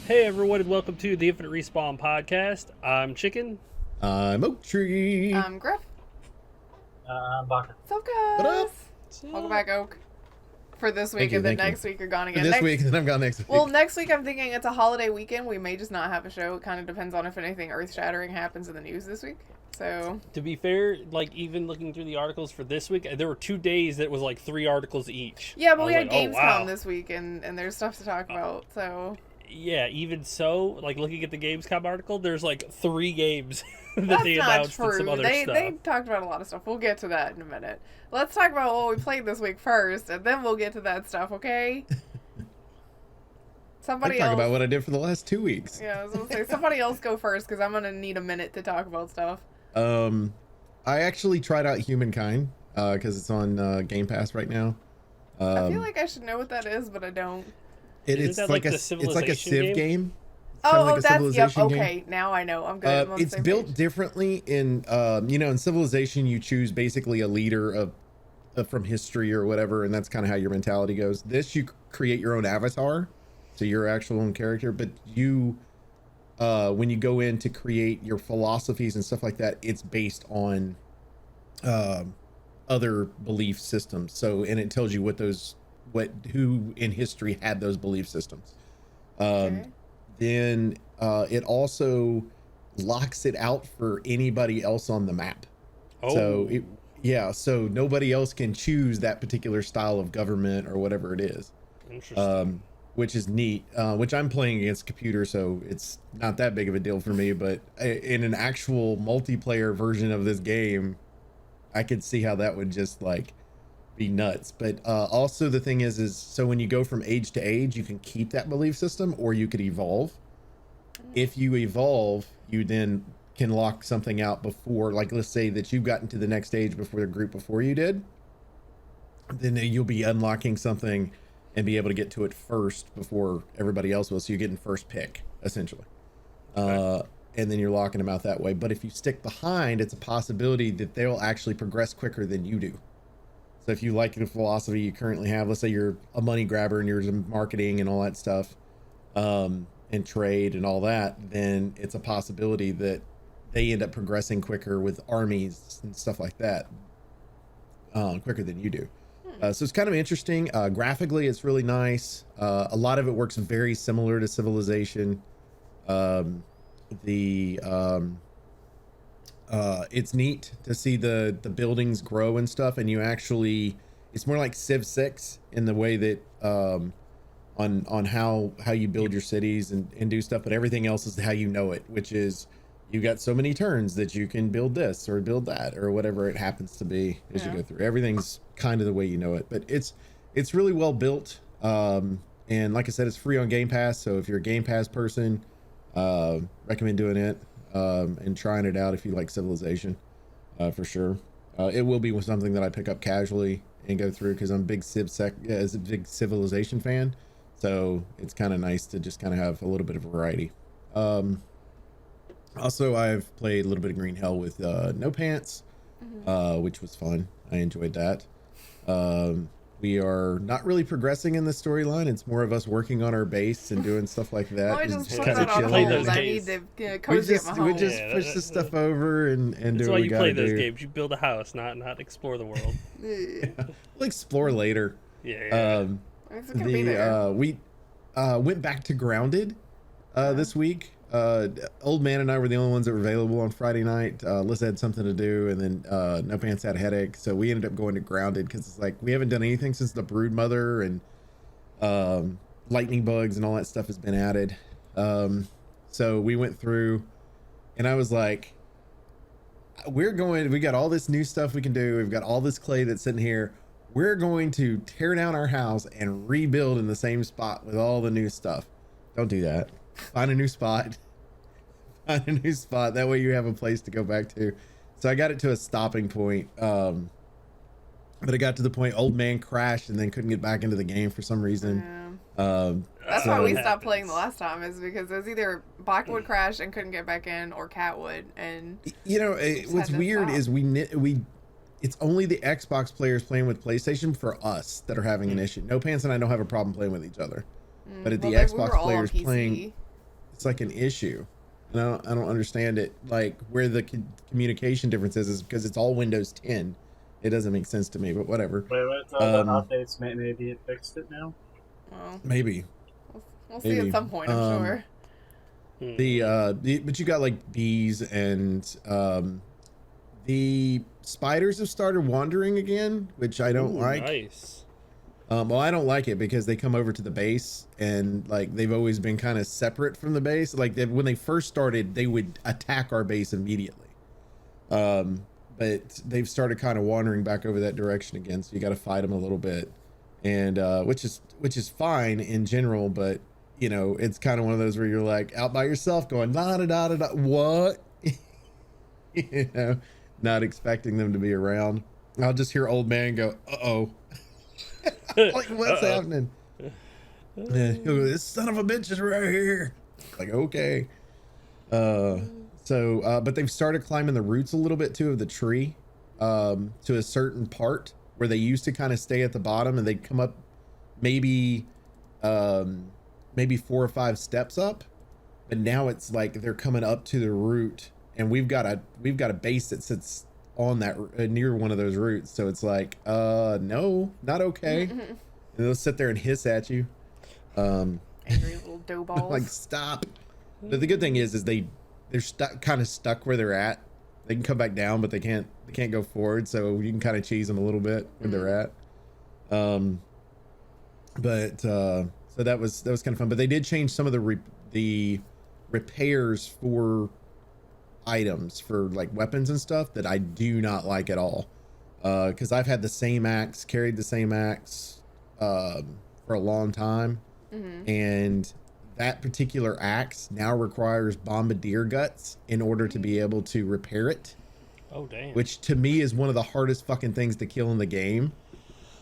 Hey everyone, and welcome to the Infinite Respawn podcast. I'm Chicken. I'm Oak Tree. I'm Grif. Bacher. So What up? Welcome back, Oak. For this week, Thank you, and then thank you. next week you're gone For again. this week, and then I'm gone next week. Well, next week I'm thinking it's a holiday weekend. We may just not have a show. It kind of depends on if anything earth-shattering happens in the news this week. So, To be fair, like even looking through the articles for this week, there were 2 days that was like 3 articles each. yeah, but I we was had like, Gamescom oh, wow. this week, and there's stuff to talk about. So, Yeah, even so, like looking at the Gamescom article, there's like 3 games that that's they not announced and true. some other They stuff. talked about a lot of stuff. We'll get to that in a minute. Let's talk about what we played this week first, and then we'll get to that stuff, okay? I Somebody talk else. about what I did for the last 2 weeks. Yeah, I was gonna say somebody else go first because I'm gonna need a minute to talk about stuff. I actually tried out Humankind because it's on Game Pass right now. I feel like I should know what that is, but I don't. Isn't It's that like like a the it's like a Civilization Civ game? game. It's kinda Oh, like a that's yep. Civilization game. Okay, now I know. I'm good. I'm on the It's same built page. differently in in Civilization you choose basically a leader of from history or whatever, and that's kind of how your mentality goes. This you create your own avatar, so your actual own character, but you when you go in to create your philosophies and stuff like that, it's based on other belief systems. So, and it tells you who in history had those belief systems. Okay. Then it also locks it out for anybody else on the map. Oh, So nobody else can choose that particular style of government or whatever it is. interesting. Which is neat. Which I'm playing against a computer, so it's not that big of a deal for me. But in an actual multiplayer version of this game, I could see how that would just like be nuts. But also the thing is so when you go from age to age, you can keep that belief system, or you could evolve. If you evolve, you then can lock something out before, like let's say that you've gotten to the next stage before the group before you did, then you'll be unlocking something and be able to get to it first before everybody else will. So you're getting first pick essentially. And then you're locking them out that way. But if you stick behind, it's a possibility that they'll actually progress quicker than you do. So if you like the philosophy you currently have, let's say you're a money grabber and you're in marketing and all that stuff, and trade and all that, then it's a possibility that they end up progressing quicker with armies and stuff like that, quicker than you do. So it's kind of interesting. Graphically, it's really nice. A lot of it works very similar to Civilization. It's neat to see the buildings grow and stuff, and it's more like Civ 6 in the way that on how you build your cities and do stuff, but everything else is how you know it, which is you got so many turns that you can build this or build that or whatever it happens to be as you go through. Everything's kind of the way you know it, but it's really well built. And like I said, it's free on Game Pass, so if you're a Game Pass person, recommend doing it and trying it out if you like Civilization, for sure. It will be something that I pick up casually and go through because I'm a big big Civilization fan, so it's kind of nice to just kind of have a little bit of variety. Also, I've played a little bit of Green Hell with No Pants, which was fun. I enjoyed that. We are not really progressing in the storyline. It's more of us working on our base and doing stuff like that. Let me and just put kinda that on play hold. those I games. need to we cozy up just my we home. just Yeah, push the stuff over and That's do why what we you gotta play those do. games. You build a house, not explore the world. We'll explore later. Yeah. It's gonna be there. We went back to Grounded this week. Old Man and I were the only ones that were available on Friday night. Liz had something to do, and then No Pants had a headache, so we ended up going to Grounded because it's like we haven't done anything since the Brood Mother and lightning bugs and all that stuff has been added. So we went through, and I was like, we got all this new stuff we can do. We've got all this clay that's sitting here. We're going to tear down our house and rebuild in the same spot with all the new stuff. Don't do that. Find a new spot. Find a new spot. That way you have a place to go back to. So I got it to a stopping point. But it got to the point Old Man crashed and then couldn't get back into the game for some reason. That's So- why we Happens. stopped playing the last time, is because it was either Black would crash and couldn't get back in, or Cat would. And What's had to weird stop. is it's only the Xbox players playing with PlayStation for us that are having an issue. No Pants and I don't have a problem playing with each other. But at the well, we Xbox were all on players PC. playing, It's like an issue. And I don't understand it. Like where the communication difference is because it's all Windows 10. It doesn't make sense to me, but whatever. Wait, with the updates, maybe it fixed it now? Well, Maybe. we'll see at some point, I'm sure. But you got like bees and the spiders have started wandering again, which I don't like. Nice. Well, I don't like it because they come over to the base and like they've always been kind of separate from the base. Like when they first started, they would attack our base immediately. But they've started kind of wandering back over that direction again. So you got to fight them a little bit, and which is fine in general. But you know, it's kind of one of those where you're like out by yourself going da da da da da. What? You know, not expecting them to be around. I'll just hear old man go, "Uh-oh." Like what's happening? This son of a bitch is right here. Like okay. But they've started climbing the roots a little bit too of the tree, to a certain part where they used to kind of stay at the bottom and they'd come up maybe 4 or 5 steps up, but now it's like they're coming up to the root, and we've got a base that sits on that near one of those roots. So it's like, no, not okay. And they'll sit there and hiss at you. Angry little dough balls. Like stop. But the good thing is they're kind of stuck where they're at. They can come back down, but they can't go forward. So you can kind of cheese them a little bit where they're at. So that was kind of fun. But they did change some of the repairs for items for like weapons and stuff that I do not like at all. Because I've had the same axe, carried the same axe for a long time, and that particular axe now requires bombardier guts in order to be able to repair it. Oh damn! Which to me is one of the hardest fucking things to kill in the game.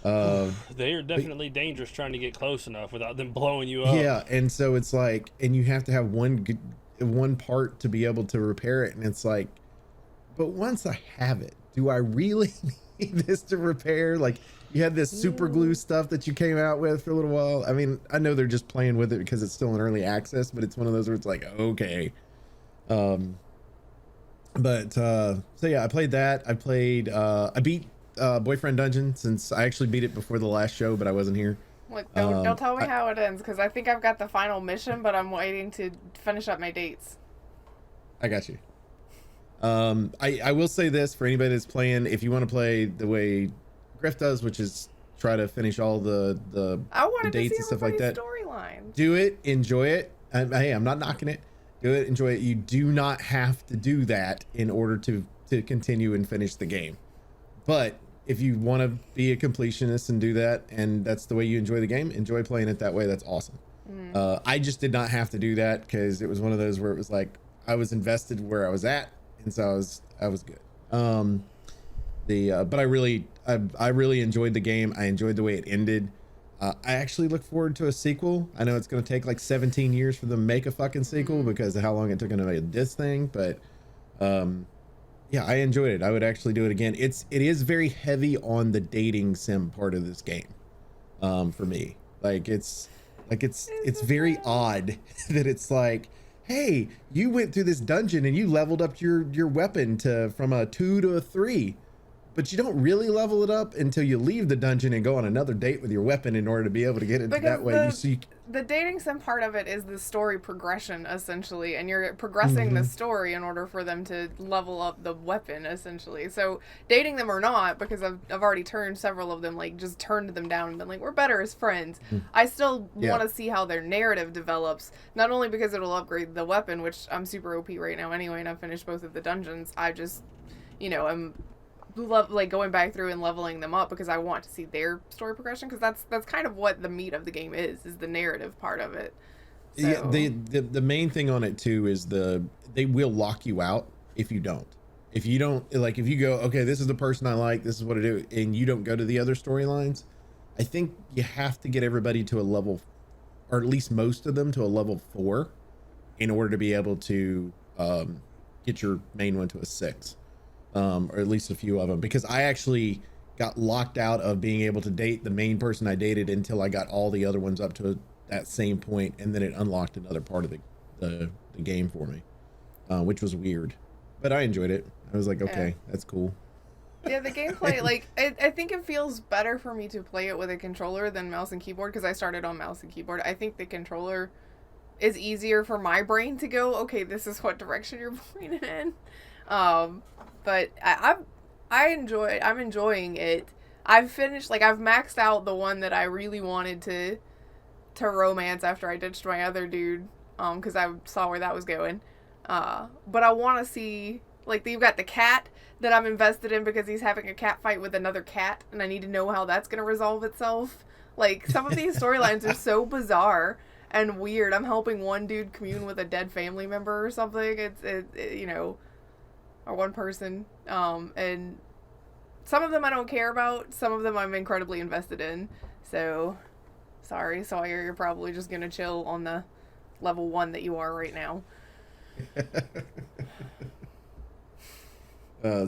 They are definitely dangerous trying to get close enough without them blowing you up. Yeah, and so it's like, and you have to have one part to be able to repair it, and it's like, but once I have it, do I really need this to repair? Like, you had this super glue stuff that you came out with for a little while. I mean, I know they're just playing with it because it's still in early access, but it's one of those where it's like, okay. So yeah, I played that. I beat Boyfriend Dungeon, since I actually beat it before the last show, but I wasn't here. Look, don't tell me how it ends, because I think I've got the final mission, but I'm waiting to finish up my dates. I got you. I will say this for anybody that's playing, if you want to play the way Grif does, which is try to finish all the dates and stuff like that. Storyline. Do it, enjoy it. Hey, I'm not knocking it. Do it, enjoy it. You do not have to do that in order to continue and finish the game. But if you want to be a completionist and do that, and that's the way you enjoy the game, enjoy playing it that way. That's awesome. I just did not have to do that because it was one of those where it was like I was invested where I was at, and so I was good. But I really enjoyed the game. I enjoyed the way it ended. I actually look forward to a sequel. I know it's going to take like 17 years for them to make a fucking sequel because of how long it took them to make this thing, but yeah, I enjoyed it. I would actually do it again. It is very heavy on the dating sim part of this game. For me, it's very odd that it's like, hey, you went through this dungeon and you leveled up your weapon from a 2 to a 3, but you don't really level it up until you leave the dungeon and go on another date with your weapon in order to be able to get it that way. The dating sim part of it is the story progression, essentially, and you're progressing the story in order for them to level up the weapon, essentially. So dating them or not, because I've already turned several of them, like, just turned them down and been like, we're better as friends. I still want to see how their narrative develops, not only because it'll upgrade the weapon, which I'm super OP right now anyway, and I've finished both of the dungeons. I just, I'm love like going back through and leveling them up because I want to see their story progression, because that's kind of what the meat of the game is the narrative part of it. So. Yeah, the main thing on it too is they will lock you out if you don't. If you don't, like, if you go, okay, this is the person I like, this is what I do, and you don't go to the other storylines, I think you have to get everybody to a level, or at least most of them to a level 4 in order to be able to get your main one to a 6. Or at least a few of them, because I actually got locked out of being able to date the main person I dated until I got all the other ones up to that same point, and then it unlocked another part of the game for me, which was weird, but I enjoyed it. I was like, okay, that's cool. Yeah, the gameplay, like, I think it feels better for me to play it with a controller than mouse and keyboard, because I started on mouse and keyboard. I think the controller is easier for my brain to go, okay, this is what direction you're pointing in. But I'm enjoying it. I've finished, like, I've maxed out the one that I really wanted to romance after I ditched my other dude, because I saw where that was going. But I want to see, like, you've got the cat that I'm invested in because he's having a cat fight with another cat, and I need to know how that's going to resolve itself. Like, some of these storylines are so bizarre and weird. I'm helping one dude commune with a dead family member or something. It's you know, or one person. And some of them I don't care about. Some of them I'm incredibly invested in. So, sorry, Sawyer, you're probably just going to chill on the level 1 that you are right now.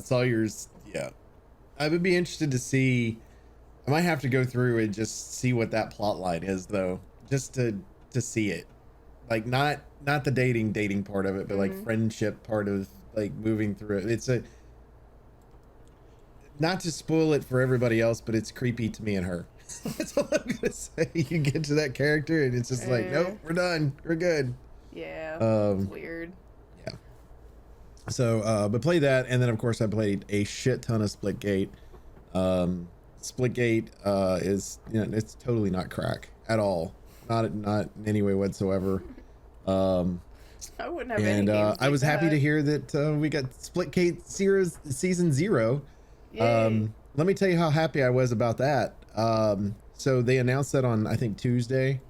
Sawyer's, yeah. I would be interested to see. I might have to go through and just see what that plot line is, though, just to see it. Like, not the dating part of it, but like friendship part of, like, moving through it. It's not to spoil it for everybody else, but it's creepy to me and her. That's all I'm gonna say. You get to that character and it's just like, nope, we're done, we're good. Yeah, it's weird. So, but play that, and then of course I played a shit ton of Splitgate. Splitgate is, you know, it's totally not crack at all, not in any way whatsoever. I wouldn't have any games I was happy to hear that we got Splitgate season 0. Let me tell you how happy I was about that. So they announced that on, I think, Tuesday,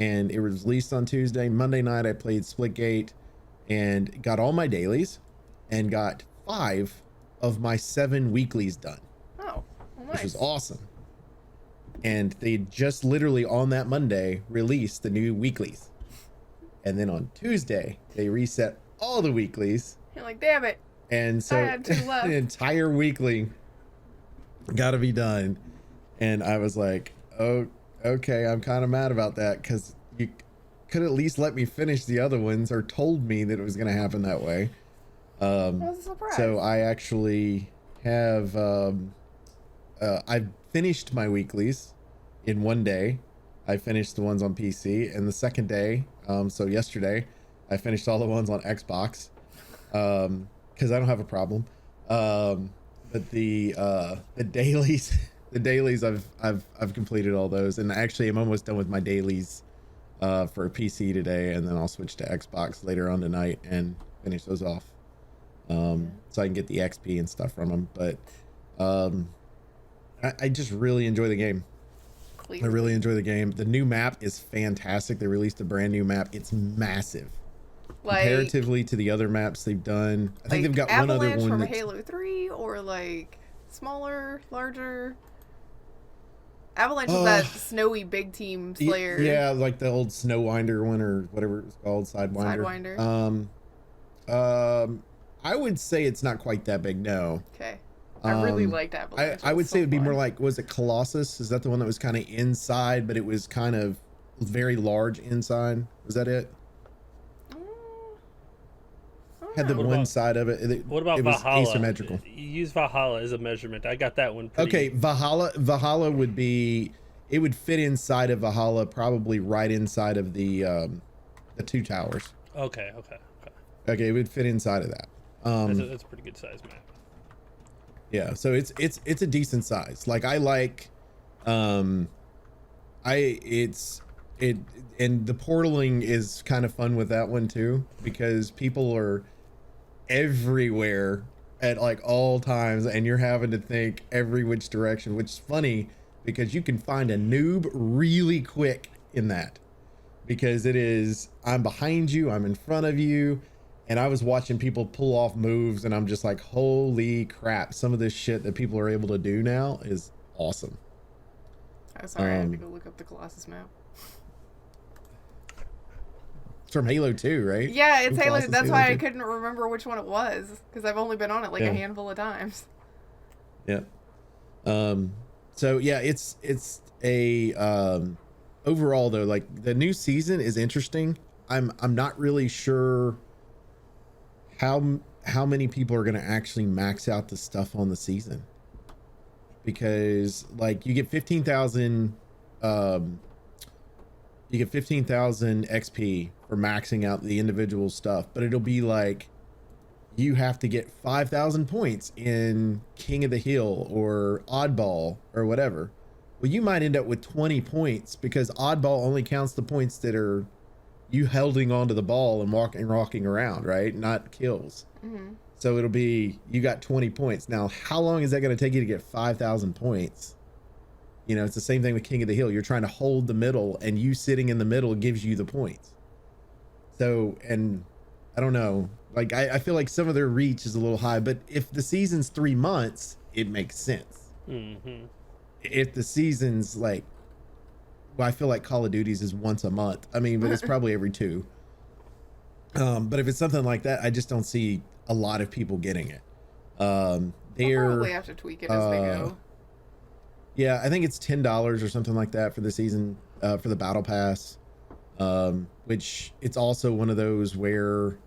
and it was released on Tuesday. Monday night I played Splitgate and got all my dailies and got 5 of my 7 weeklies done. Oh, well, nice. Which was awesome. And they just literally on that Monday released the new weeklies. And then on Tuesday, they reset all the weeklies. You're like, damn it. And so I had 2 left. the entire weekly got to be done. And I was like, oh, okay, I'm kind of mad about that, because you could at least let me finish the other ones, or told me that it was going to happen that way. That was a surprise. So I actually have, I've finished my weeklies in one day. I finished the ones on PC, and the second day, so yesterday, I finished all the ones on Xbox, because I don't have a problem. But the dailies, I've completed all those, and actually I'm almost done with my dailies for PC today, and then I'll switch to Xbox later on tonight and finish those off, so I can get the XP and stuff from them. But I just really enjoy the game. I really enjoy the game. The new map is fantastic. They released a brand new map. It's massive, like, comparatively to the other maps they've done. I think they've got one other one from Halo 3, or like smaller, larger. Avalanche is that snowy big team Slayer. Yeah, like the old Snowwinder one, or whatever it was called, Sidewinder. I would say it's not quite that big. No. Okay. I really liked Avalanche. I would say it'd be more like, was it Colossus? Is that the one that was kind of inside, but it was kind of very large inside? Was that it? Had the one side of it. What about Valhalla? Asymmetrical. You use Valhalla as a measurement. I got that one. Okay, Valhalla would be. It would fit inside of Valhalla, probably right inside of the 2 towers. Okay. Okay, it would fit inside of that. That's a pretty good size map. Yeah, so it's a decent size. Like, I like, and the portaling is kind of fun with that one too, because people are everywhere at like all times, and you're having to think every which direction, which is funny because you can find a noob really quick in that, because it is, I'm behind you, I'm in front of you. And I was watching people pull off moves, and I'm just like, holy crap, some of this shit that people are able to do now is awesome. I'm sorry, I had to go look up the Colossus map. It's from Halo 2, right? Yeah, it's Halo. That's why I couldn't remember which one it was, because I've only been on it like a handful of times. Yeah. So yeah, it's a overall though, like, the new season is interesting. I'm not really sure how many people are going to actually max out the stuff on the season, because like you get 15,000 XP for maxing out the individual stuff, but it'll be like you have to get 5,000 points in King of the Hill or Oddball or whatever. Well, you might end up with 20 points because Oddball only counts the points that are you holding onto the ball and rocking around, right? Not kills. Mm-hmm. So it'll be, you got 20 points. Now, how long is that going to take you to get 5,000 points? You know, it's the same thing with King of the Hill. You're trying to hold the middle, and you sitting in the middle gives you the points. So, and I don't know, like, I feel like some of their reach is a little high, but if the season's 3 months, it makes sense. Mm-hmm. If the season's like, well, I feel like Call of Duty's is once a month. I mean, but it's probably every 2. But if it's something like that, I just don't see a lot of people getting it. They'll probably have to tweak it as they go. Yeah, I think it's $10 or something like that for the season, for the battle pass. Which it's also one of those where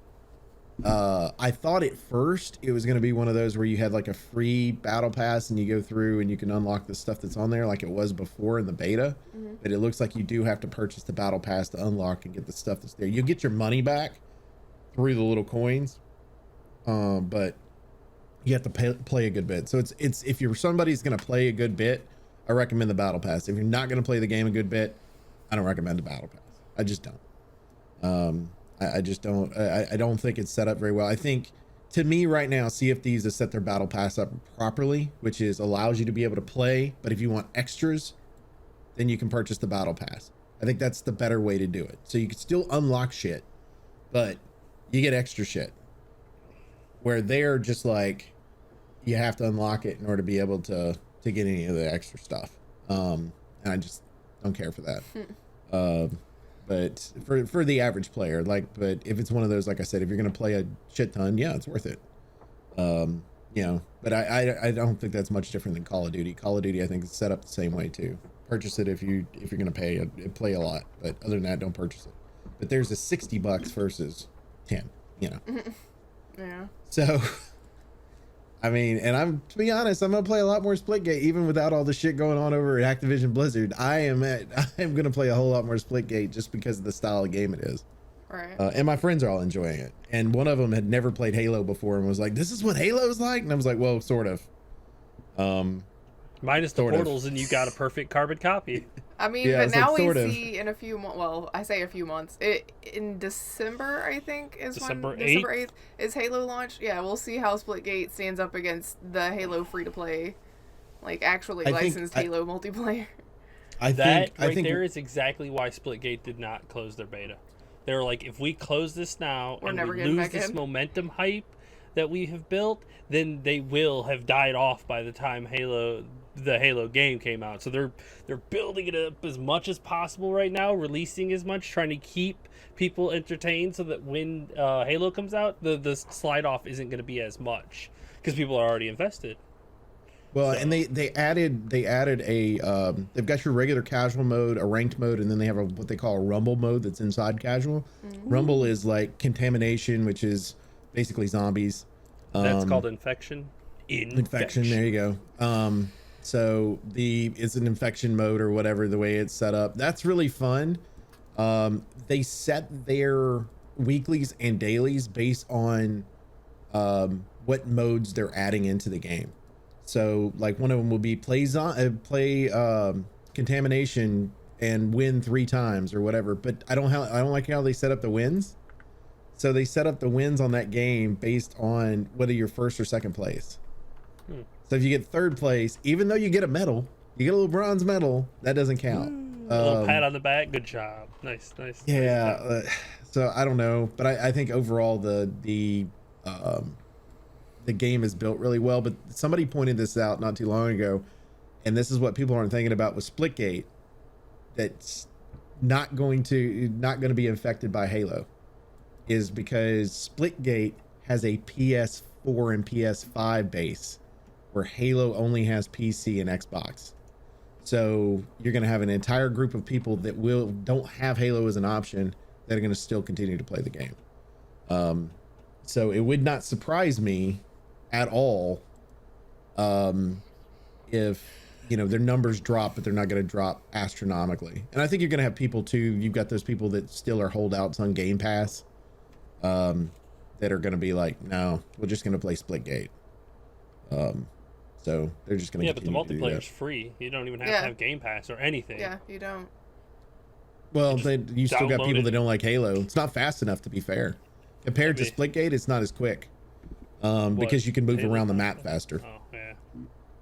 I thought at first it was going to be one of those where you had like a free battle pass and you go through and you can unlock the stuff that's on there like it was before in the beta. Mm-hmm. But it looks like you do have to purchase the battle pass to unlock and get the stuff that's there. You get your money back through the little coins, but you have to play a good bit. So it's if you're somebody's going to play a good bit, I recommend the battle pass. If you're not going to play the game a good bit, I don't recommend the battle pass. I just don't. I just don't. I don't think it's set up very well. I think, to me right now, Sea of Thieves has set their battle pass up properly, which is allows you to be able to play, but if you want extras, then you can purchase the battle pass. I think that's the better way to do it. So you can still unlock shit, but you get extra shit. Where they're just like, you have to unlock it in order to be able to get any of the extra stuff. And I just don't care for that. But for the average player, but if it's one of those, like I said, if you're going to play a shit ton, yeah, it's worth it. You know, but I don't think that's much different than Call of Duty. Call of Duty, I think, is set up the same way too. Purchase it if you're going to play a lot, but other than that, don't purchase it. But there's a $60 versus 10, you know. Yeah. So, I mean, and to be honest, I'm gonna play a lot more Splitgate even without all the shit going on over at Activision Blizzard. I am gonna play a whole lot more Splitgate just because of the style of game it is. Right. And my friends are all enjoying it. And one of them had never played Halo before and was like, "This is what Halo's like," and I was like, "Well, sort of." Minus the portals, and you got a perfect carbon copy. I mean, yeah, but now like, we see in a few months. Well, I say a few months. In December, I think December 8th is Halo launch. Yeah, we'll see how Splitgate stands up against the Halo free to play, like actually licensed Halo multiplayer. I think there is exactly why Splitgate did not close their beta. They were like, if we close this now and we lose this momentum hype that we have built, then they will have died off by the time the Halo game came out. So they're building it up as much as possible right now, releasing as much, trying to keep people entertained so that when Halo comes out, the slide off isn't going to be as much because people are already invested. Well, so. And they added a they've got your regular casual mode, a ranked mode, and then they have what they call a rumble mode that's inside casual. Mm-hmm. Rumble is like contamination, which is basically zombies. That's called infection. Infection. There you go. So it's an infection mode or whatever, the way it's set up. That's really fun. They set their weeklies and dailies based on what modes they're adding into the game. So like one of them will be play contamination and win 3 times or whatever. But I don't like how they set up the wins. So they set up the wins on that game based on whether you're first or second place. So if you get 3rd place, even though you get a medal, you get a little bronze medal, that doesn't count. A little pat on the back. Good job. Nice. Yeah. Nice. So I don't know, but I think overall the game is built really well. But somebody pointed this out not too long ago, and this is what people aren't thinking about with Splitgate. That's not going to be affected by Halo, is because Splitgate has a PS4 and PS5 base, where Halo only has PC and Xbox. So you're going to have an entire group of people that don't have Halo as an option that are going to still continue to play the game. So it would not surprise me at all if, you know, their numbers drop, but they're not going to drop astronomically. And I think you're going to have people too. You've got those people that still are holdouts on Game Pass that are going to be like, no, we're just going to play Splitgate. So they're just going to but the multiplayer's free. You don't even have to have Game Pass or anything. Yeah, you don't. Well, you still got people that don't like Halo. It's not fast enough, to be fair. Compared to Splitgate, it's not as quick because you can move around the map faster. Oh, yeah.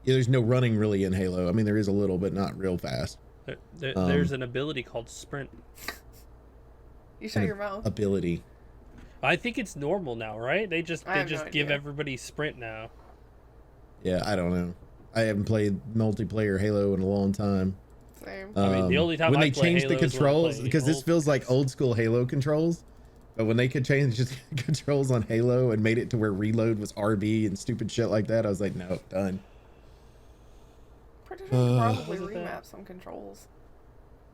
Yeah, there's no running really in Halo. I mean, there is a little, but not real fast. There's an ability called Sprint. You shut your mouth. Ability. I think it's normal now, right? They just give everybody Sprint now. Yeah, I don't know. I haven't played multiplayer Halo in a long time. Same. I mean, the only time when I they changed the controls, because this feels like old school Halo controls, but when they could change just controls on Halo and made it to where reload was RB and stupid shit like that, I was like, no, done. Pretty sure you probably remap some controls.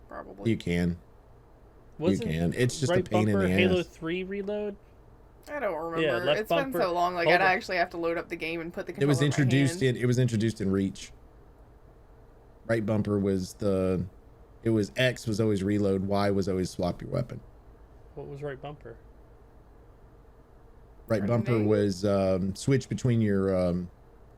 Probably. You can. You can. It's just a pain in the ass. Halo 3 reload? I don't remember. Yeah, it's been so long. Like I'd actually have to load up the game and put the controller It was introduced in my hand. It was introduced in Reach. Right bumper was X was always reload, Y was always swap your weapon. What was right bumper? Right bumper was switch between your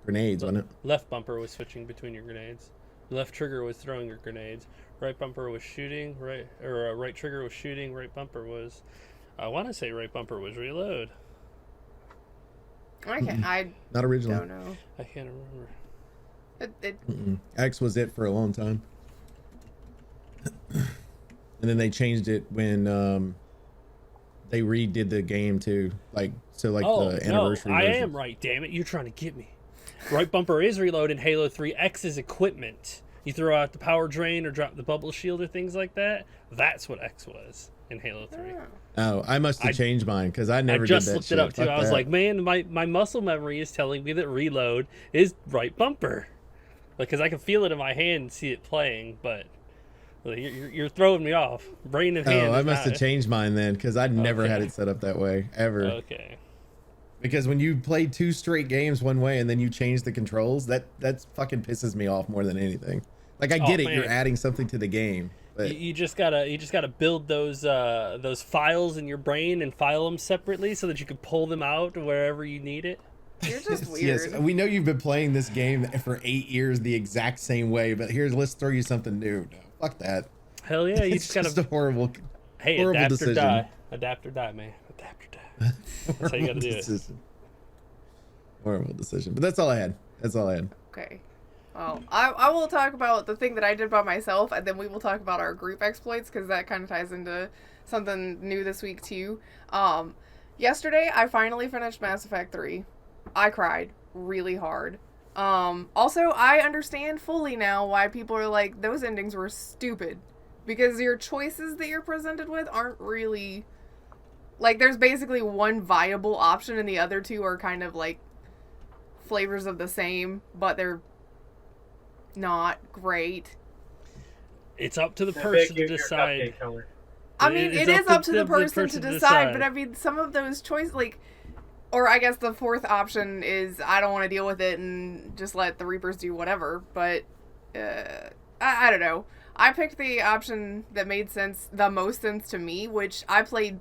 grenades, wasn't it? Left bumper was switching between your grenades. Left trigger was throwing your grenades. Right bumper was shooting. Right trigger was shooting. Right bumper was. I want to say right bumper was reload. I not originally. Don't know. I can't remember. X was it for a long time. And then they changed it when they redid the game too. The anniversary. No, I version. am right, damn it. You're trying to get me. Right bumper is reload in Halo 3. X is equipment. You throw out the power drain or drop the bubble shield or things like that. That's what X was in Halo 3. Oh, I must have changed mine because I never just did that looked shit. it up too. Fuck I was that. like, man, my muscle memory is telling me that reload is right bumper. Because I can feel it in my hand and see it playing, but you're throwing me off. Brain and hand. Oh, I must have changed mine then because I never had it set up that way ever. Okay. Because when you play 2 straight games one way and then you change the controls, that fucking pisses me off more than anything. Like I get it, you're adding something to the game, but you just gotta build those files in your brain and file them separately so that you can pull them out wherever you need it. You're just weird. Yes, we know you've been playing this game for 8 years the exact same way, but let's throw you something new. No, fuck that. Hell yeah, you it's just gotta. A horrible adapt decision. Or die. Adapt or die, man. Adapt or die. That's how you gotta do it. Horrible decision. But that's all I had. Okay. Well, I will talk about the thing that I did by myself, and then we will talk about our group exploits, because that kind of ties into something new this week, too. Yesterday, I finally finished Mass Effect 3. I cried really hard. Also, I understand fully now why people are like, those endings were stupid. Because your choices that you're presented with aren't really... Like, there's basically one viable option, and the other two are kind of, like, flavors of the same, but they're not great. It's up to the person to decide. I mean, it is up to the person to decide, but I mean, some of those choices, like, or I guess the fourth option is I don't want to deal with it and just let the Reapers do whatever, but I don't know. I picked the option that made the most sense to me, which I played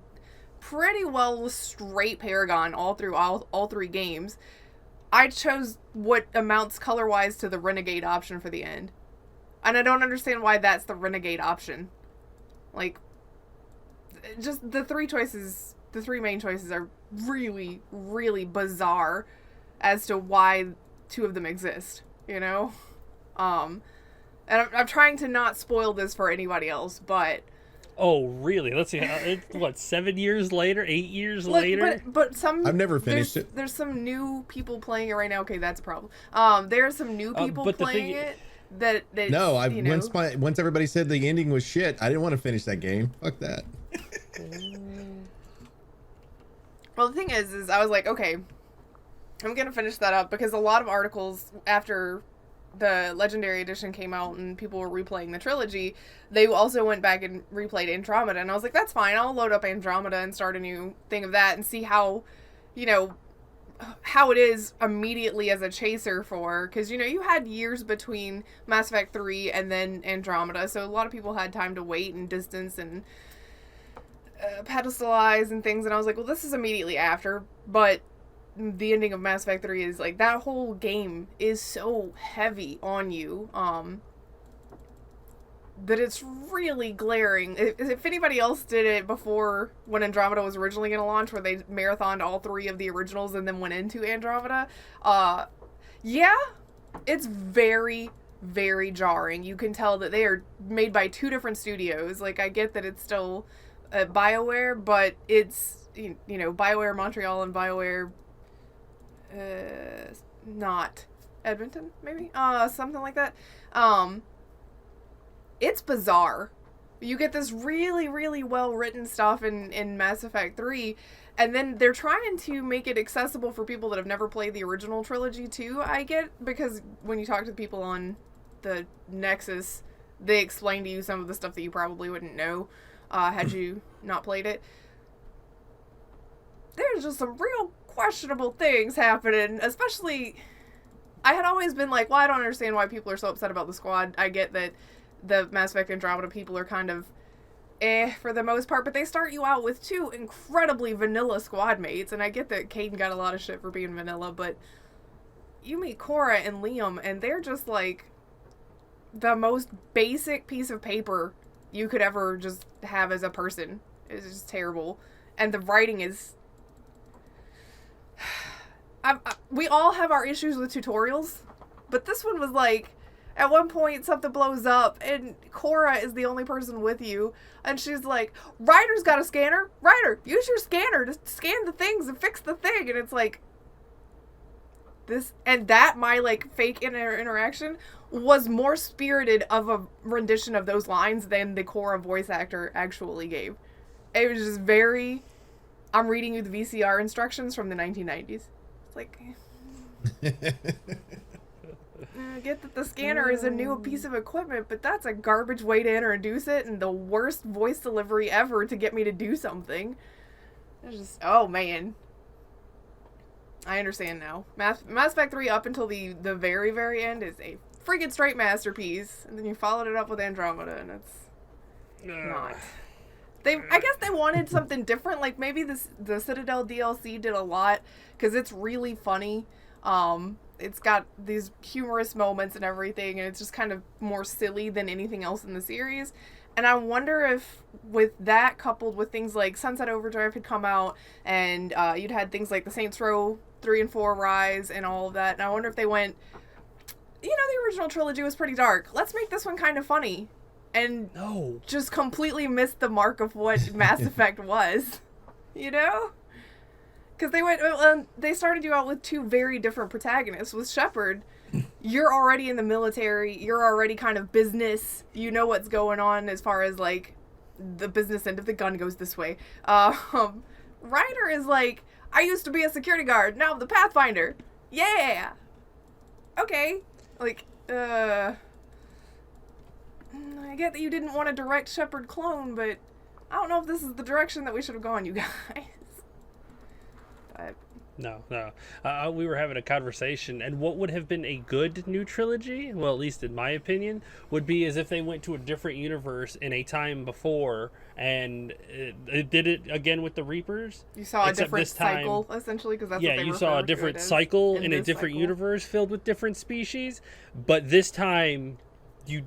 pretty well with straight Paragon all through all 3 games. I chose what amounts color-wise to the Renegade option for the end. And I don't understand why that's the Renegade option. Like, just the 3 main choices are really, really bizarre as to why 2 of them exist, you know? And I'm trying to not spoil this for anybody else, but... Oh, really? Let's see. What, 7 years later? 8 years later? But some... I've never finished it. There's some new people playing it right now. Okay, that's a problem. There are some new people playing it that no, once everybody said the ending was shit, I didn't want to finish that game. Fuck that. Well, the thing is I was like, okay, I'm going to finish that up because a lot of articles after the Legendary Edition came out and people were replaying the trilogy, they also went back and replayed Andromeda, and I was like, that's fine, I'll load up Andromeda and start a new thing of that and see how, you know, how it is immediately as a chaser for, because, you know, you had years between Mass Effect 3 and then Andromeda, so a lot of people had time to wait and distance and pedestalize and things, and I was like, well, this is immediately after, but the ending of Mass Effect 3 is, like, that whole game is so heavy on you, that it's really glaring. If anybody else did it before when Andromeda was originally going to launch, where they marathoned all 3 of the originals and then went into Andromeda, yeah, it's very, very jarring. You can tell that they are made by 2 different studios. Like, I get that it's still BioWare, but it's, you know, BioWare Montreal and BioWare, not Edmonton, maybe? Something like that. It's bizarre. You get this really, really well-written stuff in Mass Effect 3, and then they're trying to make it accessible for people that have never played the original trilogy too, I get, because when you talk to people on the Nexus, they explain to you some of the stuff that you probably wouldn't know had you not played it. There's just some real questionable things happening, especially, I had always been like, well, I don't understand why people are so upset about the squad. I get that the Mass Effect Andromeda people are kind of for the most part, but they start you out with 2 incredibly vanilla squad mates, and I get that Caden got a lot of shit for being vanilla, but you meet Cora and Liam, and they're just like the most basic piece of paper you could ever just have as a person. It's just terrible, and the writing is we all have our issues with tutorials, but this one was like, at one point something blows up and Cora is the only person with you, and she's like, Ryder's got a scanner, Ryder, use your scanner to scan the things and fix the thing, and it's like, this, and that, my like fake interaction was more spirited of a rendition of those lines than the Cora voice actor actually gave. It was just very, I'm reading you the VCR instructions from the 1990s. It's like, I get that the scanner is a new piece of equipment, but that's a garbage way to introduce it, and the worst voice delivery ever to get me to do something. It's just, oh man. I understand now. Mass Effect 3 up until the very, very end is a freaking straight masterpiece, and then you followed it up with Andromeda, and it's not. I guess they wanted something different, like maybe the Citadel DLC did a lot, because it's really funny. It's got these humorous moments and everything, and it's just kind of more silly than anything else in the series. And I wonder if, with that coupled with things like Sunset Overdrive had come out, and you'd had things like the Saints Row 3 and 4 Rise and all of that, and I wonder if they went, you know, the original trilogy was pretty dark. Let's make this one kind of funny. And just completely missed the mark of what Mass Effect was. You know? Because they started you out with 2 very different protagonists. With Shepard, you're already in the military, you're already kind of business, you know what's going on as far as, like, the business end of the gun goes this way. Ryder is like, I used to be a security guard, now I'm the Pathfinder. Yeah! Okay. Like, I get that you didn't want a direct Shepard clone, but I don't know if this is the direction that we should have gone, you guys. But No. We were having a conversation, and what would have been a good new trilogy, well, at least in my opinion, would be as if they went to a different universe in a time before, and it did it again with the Reapers. You saw a different cycle, essentially, because that's what they you saw a different cycle in a different universe filled with different species, but this time,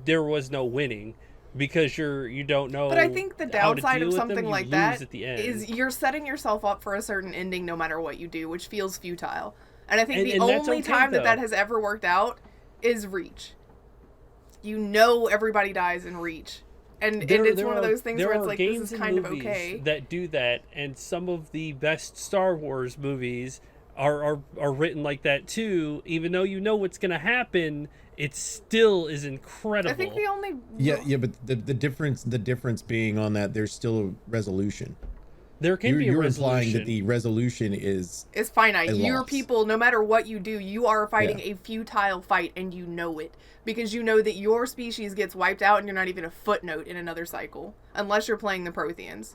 there was no winning. Because you don't know. But I think the downside of something like that is you're setting yourself up for a certain ending no matter what you do, which feels futile. And I think the only time that has ever worked out is Reach. You know everybody dies in Reach. And it's one of those things where it's like, this is kind of okay. That do that, and some of the best Star Wars movies are written like that too, even though you know what's going to happen. It still is incredible. I think the only but the difference being on that, there's still a resolution. There can be a You're resolution. implying that the resolution is finite. Your loss. people, no matter what you do, you are fighting a futile fight, and you know it. Because you know that your species gets wiped out, and you're not even a footnote in another cycle. Unless you're playing the Protheans.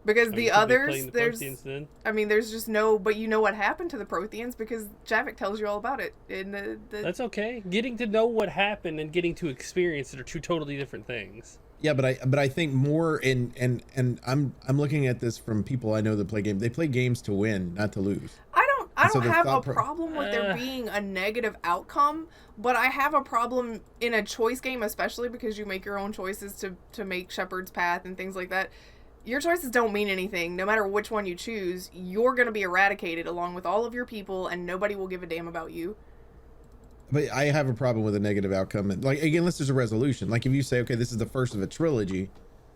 Because the others, there's just no, but you know what happened to the Protheans because Javik tells you all about it. In That's okay. Getting to know what happened and getting to experience it are two totally different things. Yeah, but I think more and I'm looking at this from people I know that play games. They play games to win, not to lose. I don't have a problem with there being a negative outcome, but I have a problem in a choice game, especially because you make your own choices to make Shepherd's Path and things like that. Your choices don't mean anything. No matter which one you choose, you're going to be eradicated along with all of your people, and nobody will give a damn about you. But I have a problem with a negative outcome. Like, again, unless there's a resolution. Like, if you say, okay, this is the first of a trilogy,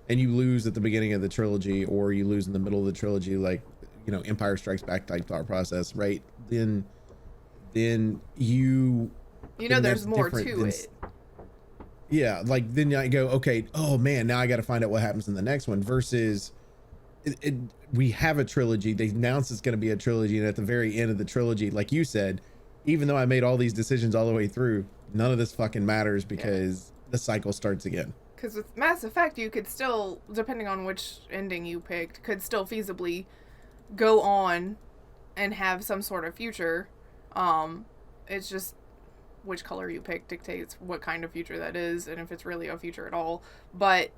and you lose at the beginning of the trilogy, or you lose in the middle of the trilogy, like, you know, Empire Strikes Back type thought process, right? Then you... You know, there's more to it. Yeah, like, then I go, okay, oh man, now I got to find out what happens in the next one, versus we have a trilogy. They announced it's going to be a trilogy, and at the very end of the trilogy, like you said, even though I made all these decisions all the way through, none of this fucking matters because the cycle starts again. Because with Mass Effect, you could still, depending on which ending you picked, could still feasibly go on and have some sort of future. It's just which color you pick dictates what kind of future that is, and if it's really a future at all. But,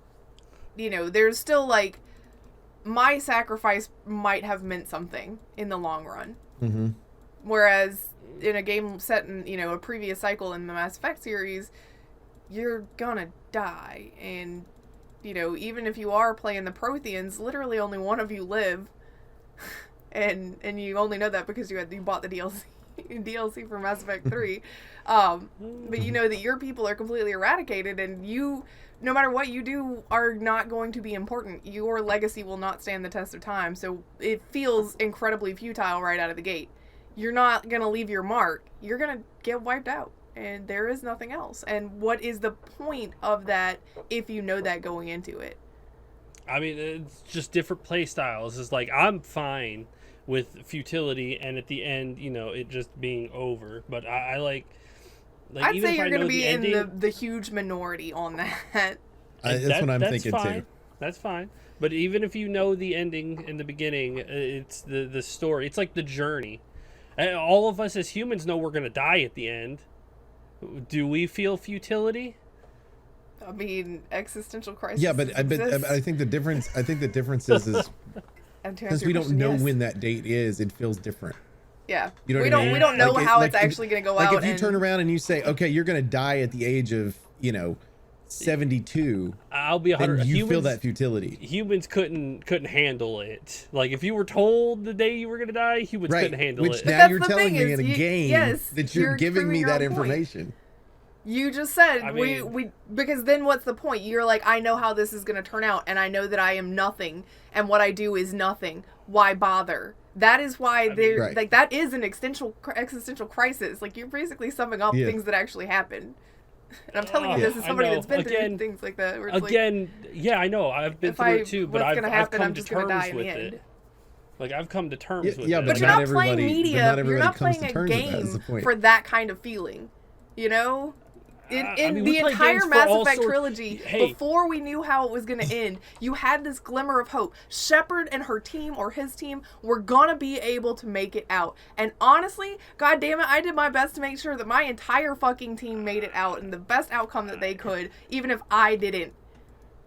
you know, there's still, like, my sacrifice might have meant something in the long run. Mm-hmm. Whereas in a game set in, you know, a previous cycle in the Mass Effect series, you're gonna die. And, you know, even if you are playing the Protheans, literally only one of you live. and you only know that because you bought the DLC for Mass Effect 3. But you know that your people are completely eradicated, and you, no matter what you do, are not going to be important. Your legacy will not stand the test of time, so it feels incredibly futile right out of the gate. You're not going to leave your mark. You're going to get wiped out, and there is nothing else. And what is the point of that if you know that going into it? I mean, it's just different play styles. It's like, I'm fine with futility, and at the end, you know, it just being over. But I like I'd say you're going to be in the huge minority on that. That's what I'm thinking fine. Too. That's fine. But even if you know the ending in the beginning, it's the story. It's like the journey. All of us as humans know we're going to die at the end. Do we feel futility? I mean, existential crisis. Yeah, but I think the difference. Is because we don't know when that date is, it feels different. Yeah, you know we don't know how it's actually going to go out. Like if you turn around and you say, okay, you're going to die at the age of 72. I'll be 100. You feel that futility. Humans couldn't handle it. Like if you were told the day you were going to die, humans couldn't handle it. Which now you're telling me in a game that you're giving me that information. You just said we because then what's the point? You're like, I know how this is going to turn out, and I know that I am nothing, and what I do is nothing. Why bother? That is why they're like that is an existential crisis. Like you're basically summing up things that actually happened. And I'm telling you this is somebody that's been through things like that. Where it's yeah, I know. I've been through it too, but I've come to terms with it. Like I've come to terms with it. But you're not playing media. You're not playing a game for that kind of feeling. You know? In the entire Mass Effect trilogy, before we knew how it was going to end, you had this glimmer of hope. Shepard and her team, or his team, were going to be able to make it out. And honestly, god damn it, I did my best to make sure that my entire fucking team made it out in the best outcome that they could, even if I didn't.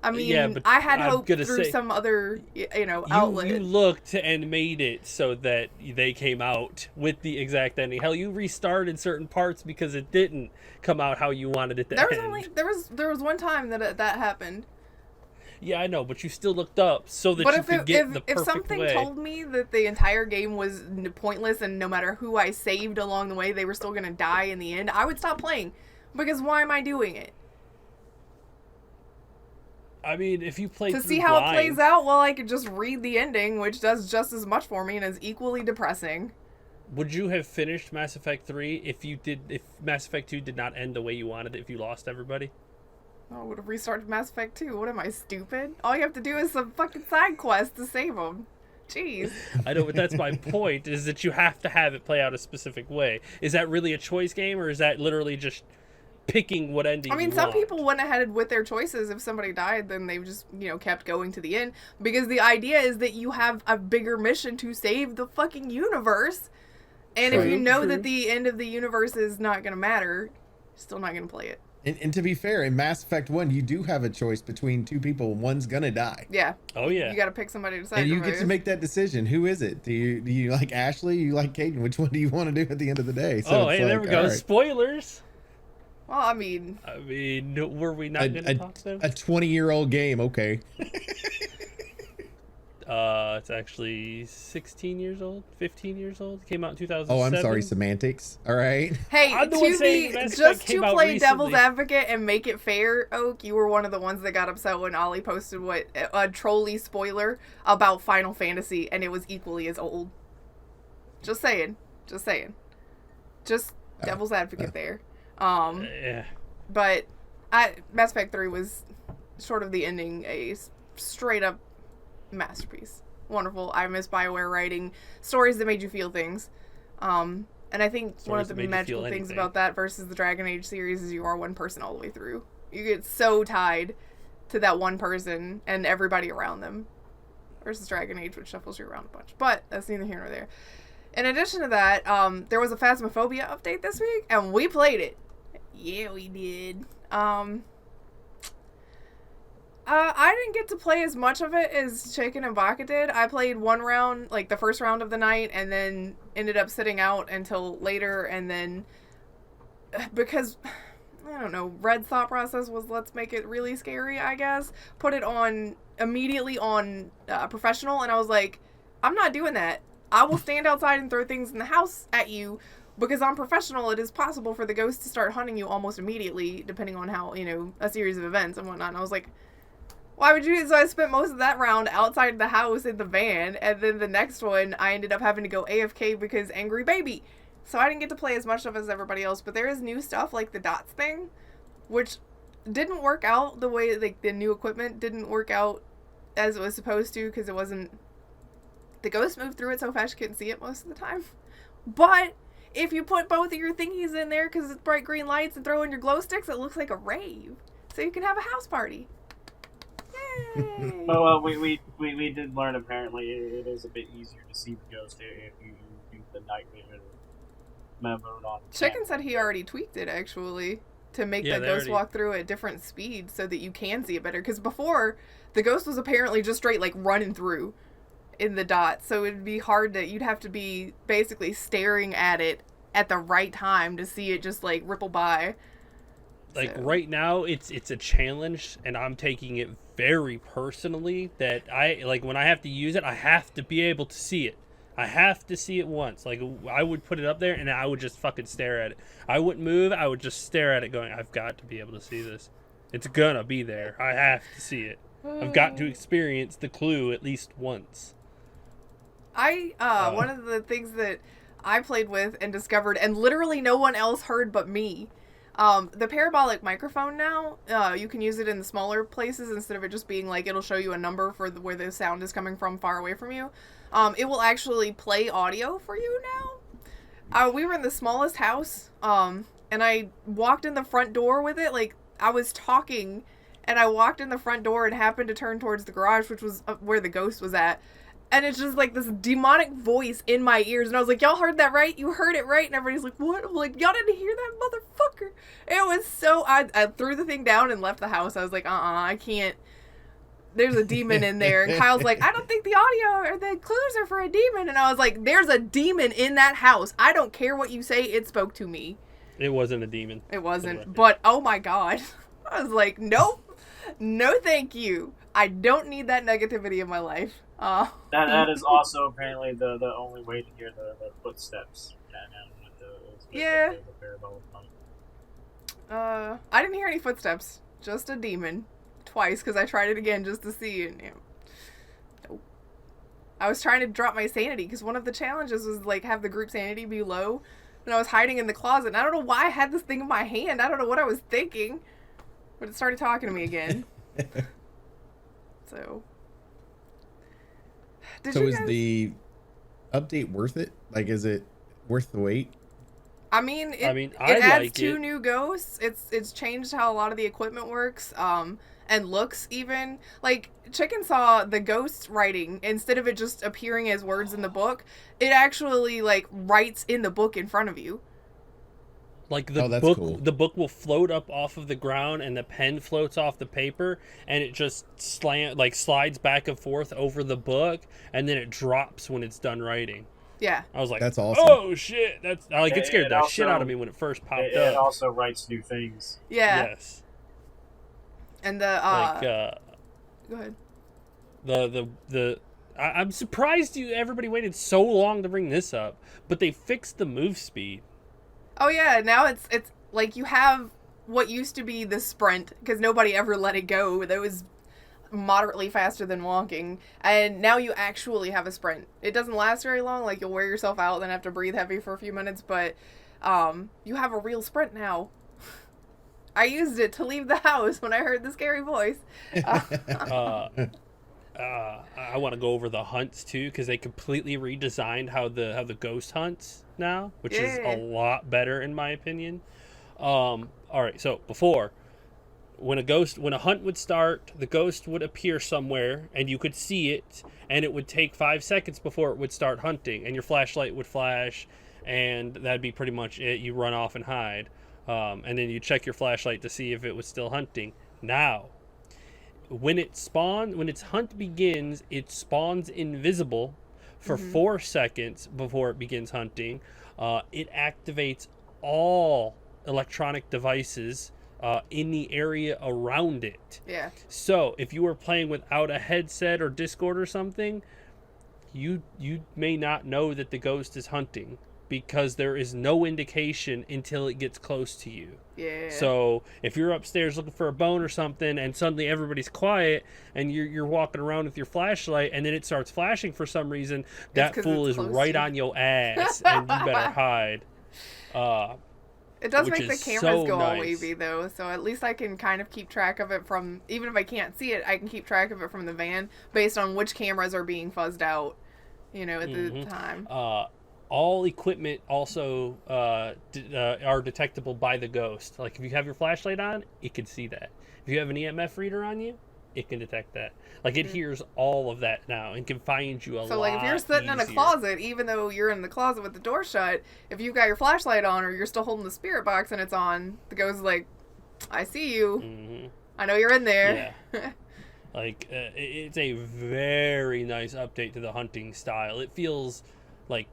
I mean, I had hope through some other, outlet. You looked and made it so that they came out with the exact ending. Hell, you restarted certain parts because it didn't come out how you wanted it to end. There was one time that happened. Yeah, I know, but you still looked up so that you could get the perfect way. If something told me that the entire game was pointless and no matter who I saved along the way, they were still going to die in the end, I would stop playing. Because why am I doing it? I mean, if you play to see how it plays out, well, I could just read the ending, which does just as much for me and is equally depressing. Would you have finished Mass Effect 3 if Mass Effect 2 did not end the way you wanted it, if you lost everybody? I would have restarted Mass Effect 2. What am I, stupid? All you have to do is some fucking side quest to save them. Jeez. I know, but that's my point, is that you have to have it play out a specific way. Is that really a choice game, or is that literally just picking what ending? I mean, you some want? people went ahead with their choices. If somebody died, then they've just, kept going to the end. Because the idea is that you have a bigger mission to save the fucking universe. And if you know that the end of the universe is not going to matter, you're still not going to play it. And to be fair, in Mass Effect 1, you do have a choice between two people. One's gonna die. Yeah. Oh, yeah. You gotta pick somebody to sacrifice. And you get to make that decision. Who is it? Do you like Ashley? You like Caden? Which one do you want to do at the end of the day? So hey, there we go. Right. Spoilers. Well, I mean, were we not going to talk to them? A 20-year-old game, okay. It's actually 16 years old, 15 years old. It came out in 2007. Oh, I'm sorry, semantics. All right. Hey, just to play devil's advocate and make it fair, Oak, you were one of the ones that got upset when Ollie posted a trolley spoiler about Final Fantasy, and it was equally as old. Just saying. Just devil's advocate there. Yeah. But Mass Effect 3 was short of the ending a straight up masterpiece. Wonderful. I miss BioWare writing stories that made you feel things. And I think one of the magical things about that versus the Dragon Age series is you are one person all the way through. You get so tied to that one person and everybody around them. Versus Dragon Age, which shuffles you around a bunch. But that's neither here nor there. In addition to that, there was a Phasmophobia update this week, and we played it. Yeah, we did. I didn't get to play as much of it as Chicken and Baka did. I played one round, like the first round of the night, and then ended up sitting out until later, and then because, I don't know, Red's thought process was let's make it really scary, I guess. Put it on, immediately on professional, and I was like, I'm not doing that. I will stand outside and throw things in the house at you, because on professional, it is possible for the ghost to start hunting you almost immediately, depending on how, a series of events and whatnot. And I was like, why would you? So I spent most of that round outside the house in the van, and then the next one I ended up having to go AFK because angry baby. So I didn't get to play as much of as everybody else, but there is new stuff like the dots thing, which didn't work out the way, like the new equipment didn't work out as it was supposed to, because it wasn't, the ghost moved through it so fast you couldn't see it most of the time. But if you put both of your thingies in there because it's bright green lights and throw in your glow sticks, it looks like a rave. So you can have a house party. Yay! Well, we did learn apparently it is a bit easier to see the ghost if you do the night vision mode on. Chicken said he already tweaked it actually to make the ghost walk through at different speeds so that you can see it better. Because before, the ghost was apparently just straight like running through in the dots, so it'd be hard to, you'd have to be basically staring at it at the right time to see it just like ripple by. Like right now it's a challenge, and I'm taking it very personally that I like when I have to use it, I have to be able to see it. I have to see it once. Like I would put it up there and I would just fucking stare at it. I wouldn't move, I would just stare at it going, I've got to be able to see this. It's gonna be there. I have to see it. I've got to experience the clue at least once. One of the things that I played with and discovered, and literally no one else heard but me, the parabolic microphone now, you can use it in the smaller places instead of it just being like, it'll show you a number for where the sound is coming from far away from you. It will actually play audio for you now. We were in the smallest house, and I walked in the front door with it, like, I was talking, and I walked in the front door and happened to turn towards the garage, which was where the ghost was at. And it's just like this demonic voice in my ears. And I was like, y'all heard that right? You heard it right? And everybody's like, what? I'm like, y'all didn't hear that, motherfucker. It was so, I threw the thing down and left the house. I was like, I can't. There's a demon in there. And Kyle's like, I don't think the audio or the clues are for a demon. And I was like, there's a demon in that house. I don't care what you say. It spoke to me. It wasn't a demon. It wasn't. But, oh my God. I was like, nope. No, thank you. I don't need that negativity in my life. That is also apparently the only way to hear the footsteps. Yeah. I didn't hear any footsteps. Just a demon. Twice, because I tried it again just to see it. Nope. I was trying to drop my sanity, because one of the challenges was, like, have the group sanity be low. And I was hiding in the closet, and I don't know why I had this thing in my hand. I don't know what I was thinking. but it started talking to me again. So is the update worth it? Like, is it worth the wait? I mean, it I adds like two new ghosts. It's changed how a lot of the equipment works, and looks even. Like, Chicken saw the ghost writing, instead of it just appearing as words in the book, it actually, like, writes in the book in front of you. Like, the book will float up off of the ground, and the pen floats off the paper, and it just slides back and forth over the book, and then it drops when it's done writing. Yeah. I was like, that's awesome. Oh, shit. That's like, it scared the shit out of me when it first popped up. It also writes new things. Yeah. Yes. And go ahead. I'm surprised everybody waited so long to bring this up, but they fixed the move speed. Oh yeah, now it's like you have what used to be the sprint, because nobody ever let it go. That was moderately faster than walking, and now you actually have a sprint. It doesn't last very long, like you'll wear yourself out, then have to breathe heavy for a few minutes, but you have a real sprint now. I used it to leave the house when I heard the scary voice. I want to go over the hunts too, because they completely redesigned how the ghost hunts now, which is a lot better in my opinion. All right, so before, when a hunt would start, the ghost would appear somewhere and you could see it, and it would take 5 seconds before it would start hunting, and your flashlight would flash, and that'd be pretty much it. You run off and hide, and then you check your flashlight to see if it was still hunting. Now, when its hunt begins, it spawns invisible for 4 seconds before it begins hunting. It activates all electronic devices in the area around it. Yeah. So if you were playing without a headset or Discord or something, you may not know that the ghost is hunting, because there is no indication until it gets close to you. Yeah. So if you're upstairs looking for a bone or something, and suddenly everybody's quiet, and you're walking around with your flashlight, and then it starts flashing for some reason, that fool is right on your ass, and you better hide. It does make the cameras go all nice. wavy, though, so at least I can kind of keep track of it from, even if I can't see it, I can keep track of it from the van based on which cameras are being fuzzed out, at the time. All equipment also are detectable by the ghost. Like, if you have your flashlight on, it can see that. If you have an EMF reader on you, it can detect that. Like, it hears all of that now and can find you a lot So, like, if you're sitting in a closet, even though you're in the closet with the door shut, if you've got your flashlight on, or you're still holding the spirit box and it's on, the ghost is like, I see you. Mm-hmm. I know you're in there. Yeah. Like, it's a very nice update to the hunting style. It feels like,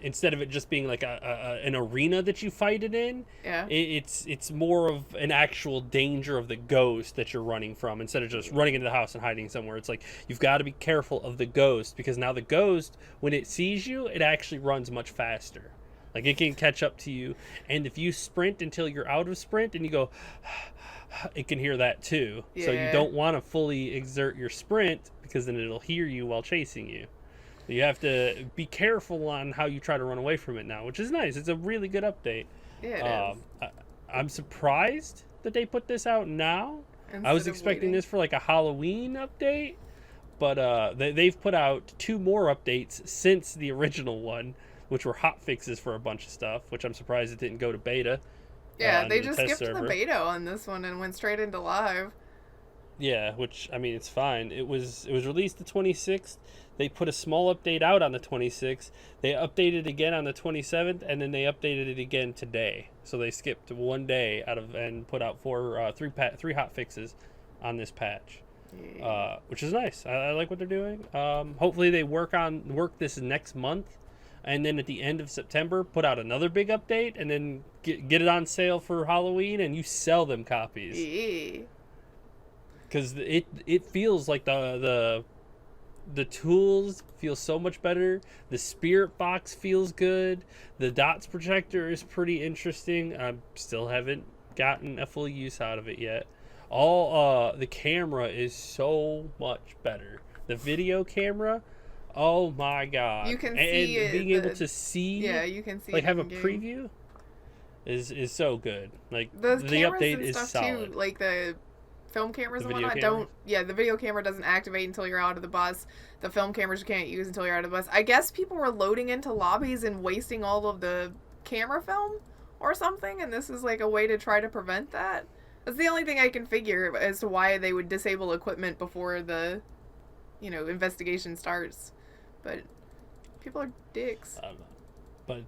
instead of it just being like an arena that you fight it in, it's more of an actual danger of the ghost that you're running from, instead of just running into the house and hiding somewhere. It's like, you've got to be careful of the ghost, because now the ghost, when it sees you, it actually runs much faster. Like, it can catch up to you, and if you sprint until you're out of sprint and you go, it can hear that too. So you don't want to fully exert your sprint, because then it'll hear you while chasing you. You have to be careful on how you try to run away from it now, which is nice. It's a really good update. Yeah, it is. I'm surprised that they put this out now. I was expecting this for like a Halloween update, but they've put out 2 more updates since the original one, which were hot fixes for a bunch of stuff, which I'm surprised it didn't go to beta. Yeah, they just skipped the beta on this one and went straight into live. Yeah, which, I mean, it's fine. It was released the 26th. They put a small update out on the 26th. They updated it again on the 27th, and then they updated it again today. So they skipped 1 day and put out 3 hot fixes on this patch, which is nice. I like what they're doing. Hopefully they work this next month, and then at the end of September put out another big update, and then get it on sale for Halloween, and you sell them copies. Yeah. Because it feels like the tools feel so much better. The spirit box feels good. The dots projector is pretty interesting. I still haven't gotten a full use out of it yet. The camera is so much better. The video camera, oh my god! You can see and being able to see. Yeah, you can see. Like, have a in-game preview. is so good. Like The the cameras update and is stuff solid. too, like the film cameras The and video whatnot cameras? the video camera doesn't activate until you're out of the bus. The film cameras you can't use until you're out of the bus. I guess people were loading into lobbies and wasting all of the camera film or something, and this is like a way to try to prevent that. That's the only thing I can figure as to why they would disable equipment before the, investigation starts. But people are dicks. I don't know.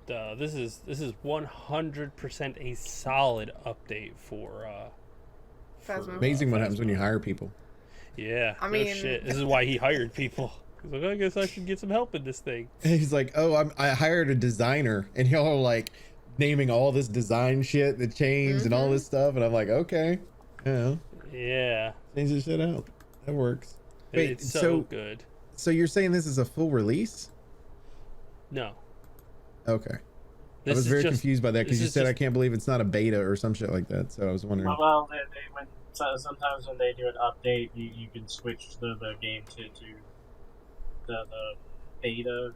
But this is 100% a solid update for Phasmo. Amazing what happens when you hire people. Yeah. I no mean- shit. This is why he hired people. He's like, I guess I should get some help in this thing. And he's like, oh, I hired a designer, and y'all are like naming all this design shit that changed and all this stuff, and I'm like, okay, Yeah. change this shit out. That works. Wait, It's so good. So you're saying this is a full release? No. Okay. This I was is very just- confused by that because this you is said I just- can't believe it's not a beta or some shit like that. So I was wondering. Well, sometimes when they do an update, you can switch the game to the beta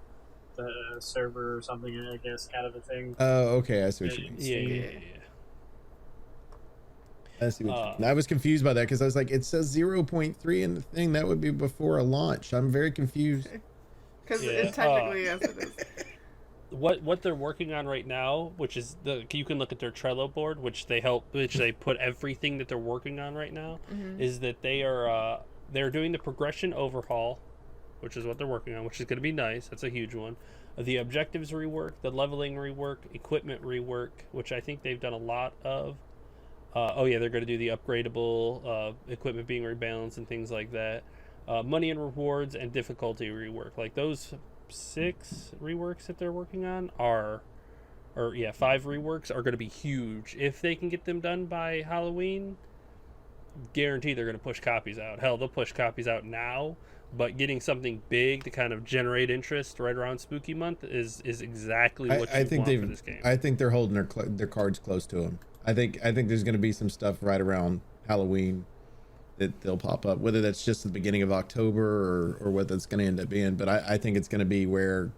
server or something, I guess, kind of a thing. Oh, okay. I see what you mean. Yeah. I see what you mean. I was confused by that because I was like, it says 0.3 in the thing. That would be before a launch. I'm very confused. Because Yeah. technically, yes, it is. What they're working on right now, which is you can look at their Trello board, which they put everything that they're working on right now, is that they're doing the progression overhaul, which is what they're working on, which is going to be nice. That's a huge one. The objectives rework, the leveling rework, equipment rework, which I think they've done a lot of. They're going to do the upgradable equipment being rebalanced and things like that. Money and rewards and difficulty rework. Like those 6 reworks that they're working on 5 reworks are going to be huge. If they can get them done by Halloween, guarantee they're going to push copies out. Hell, they'll push copies out now, but getting something big to kind of generate interest right around Spooky Month is exactly what I think want for this game. I think they're holding their cards close to them. I think there's going to be some stuff right around Halloween that they'll pop up, whether that's just the beginning of October or what that's going to end up being. But I think it's going to be where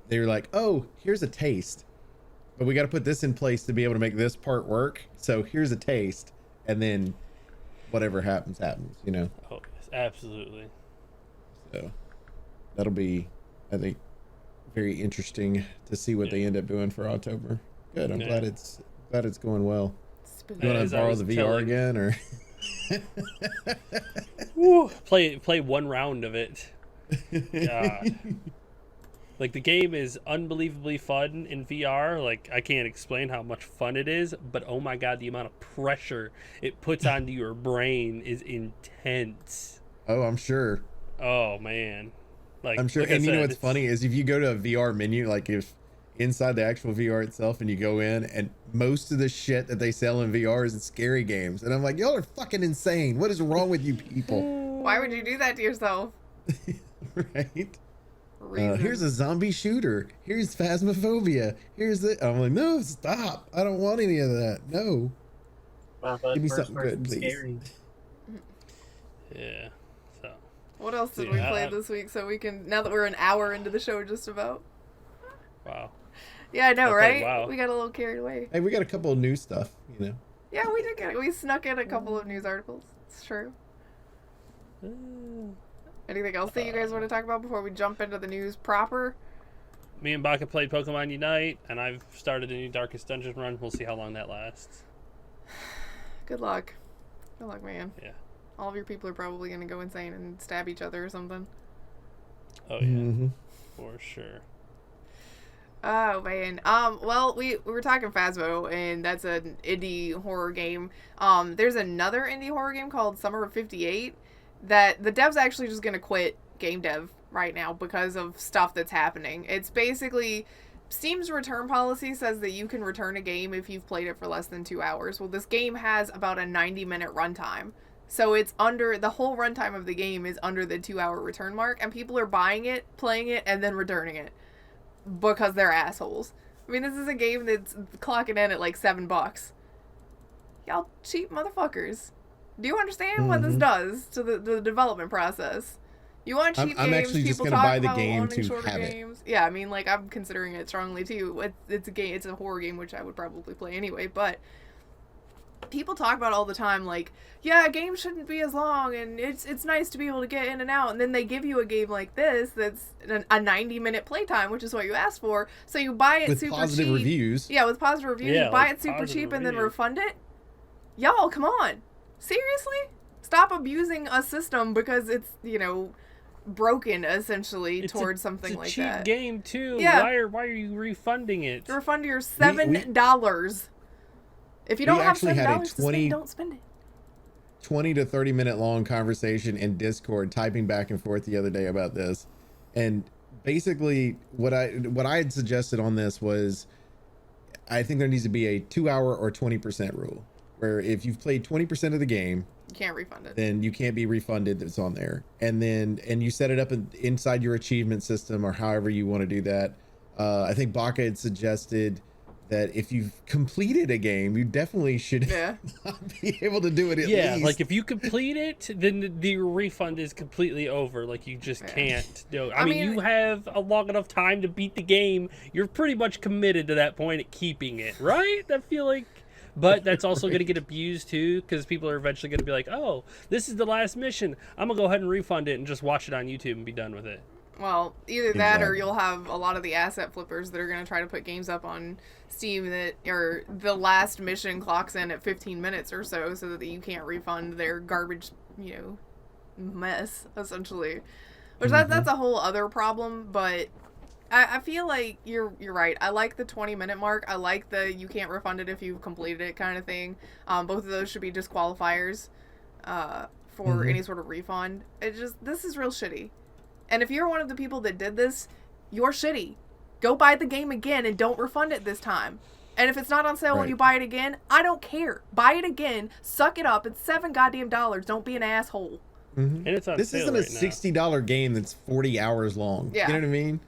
they're like, oh, here's a taste, but we got to put this in place to be able to make this part work. So here's a taste, and then whatever happens. Oh, yes, absolutely. So that'll be, I think, very interesting to see what they end up doing for October. Good. I'm glad it's going well. You want As to I borrow was the VR telling- again, or Woo, play one round of it. God. Like the game is unbelievably fun in VR. Like I can't explain how much fun it is, but oh my god, the amount of pressure it puts onto your brain is intense. oh, I'm sure. Oh man, I'm sure. like I And you know said, what's funny is if you go to a VR menu, like if inside the actual VR itself, and you go in, and most of the shit that they sell in VR is in scary games, and I'm like, y'all are fucking insane. What is wrong with you people? Why would you do that to yourself? Right? Reason. Here's a zombie shooter. Here's Phasmophobia. Here's it. I'm like, no, stop. I don't want any of that. No. Well, but Give me first something good, person please. scary. Yeah. So What else did Yeah, we play this week so we can, now that we're an hour into the show just about? wow. Yeah, I know, I right? played WoW. We got a little carried away. Hey, we got a couple of new stuff, Yeah, we did get it. We snuck in a couple of news articles. It's true. Anything else that you guys want to talk about before we jump into the news proper? Me and Baka played Pokemon Unite, and I've started a new Darkest Dungeon run. We'll see how long that lasts. Good luck. Good luck, man. Yeah. All of your people are probably going to go insane and stab each other or something. Oh yeah, Mm-hmm. for sure. Oh man. Well, we were talking Phasmo, and that's an indie horror game. There's another indie horror game called Summer of '58 that the dev's actually just gonna quit game dev right now because of stuff that's happening. It's basically Steam's return policy says that you can return a game if you've played it for less than 2 hours. Well, this game has about a 90-minute runtime. So it's under, the whole runtime of the game is under the 2-hour return mark, and people are buying it, playing it, and then returning it. Because they're assholes. I mean, this is a game that's clocking in at like $7. Y'all cheap motherfuckers. Do you understand what this does to the development process? You want cheap games? I'm actually just going gonna to buy the game to shorter have games. Yeah, I mean, like, I'm considering it strongly too. It's a game. It's a horror game, which I would probably play anyway. But people talk about it all the time, like, yeah, games shouldn't be as long, and it's nice to be able to get in and out. And then they give you a game like this that's a 90-minute playtime, which is what you asked for. So you buy it with super positive cheap. Reviews. Yeah, with positive reviews. Yeah, you buy like it super cheap positive and then reviews. refund it. Y'all, come on. Seriously? Stop abusing a system because it's, broken essentially towards something like that. It's a cheap game too. Yeah. Why are you refunding it? Refund your $7. If you don't have $7 to spend, don't spend it. 20 to 30 minute long conversation in Discord, typing back and forth the other day about this, and basically what I had suggested on this was, I think there needs to be a 2-hour or 20% rule, where if you've played 20% of the game, you can't refund it. then you can't be refunded. That's on there, and you set it up inside your achievement system or however you want to do that. I think Baka had suggested that if you've completed a game, you definitely should not be able to do it at least. Yeah, like if you complete it, then the refund is completely over. Like you just can't do it. I mean, you have a long enough time to beat the game. You're pretty much committed to that point at keeping it, right? I feel like, but that's also going to get abused too, because people are eventually going to be like, oh, this is the last mission. I'm going to go ahead and refund it and just watch it on YouTube and be done with it. Well, either that or you'll have a lot of the asset flippers that are going to try to put games up on Steam or the last mission clocks in at 15 minutes or so that you can't refund their garbage, mess, essentially. Which that's a whole other problem, but I feel like you're right. I like the 20-minute mark. I like the you can't refund it if you've completed it kind of thing. Both of those should be disqualifiers for any sort of refund. This is real shitty. And if you're one of the people that did this, you're shitty. Go buy the game again and don't refund it this time. And if it's not on sale when you buy it again, I don't care. Buy it again, suck it up. It's $7 goddamn. Don't be an asshole. And it's on this sale isn't a right $60 game that's 40 hours long. Yeah. You know what I mean?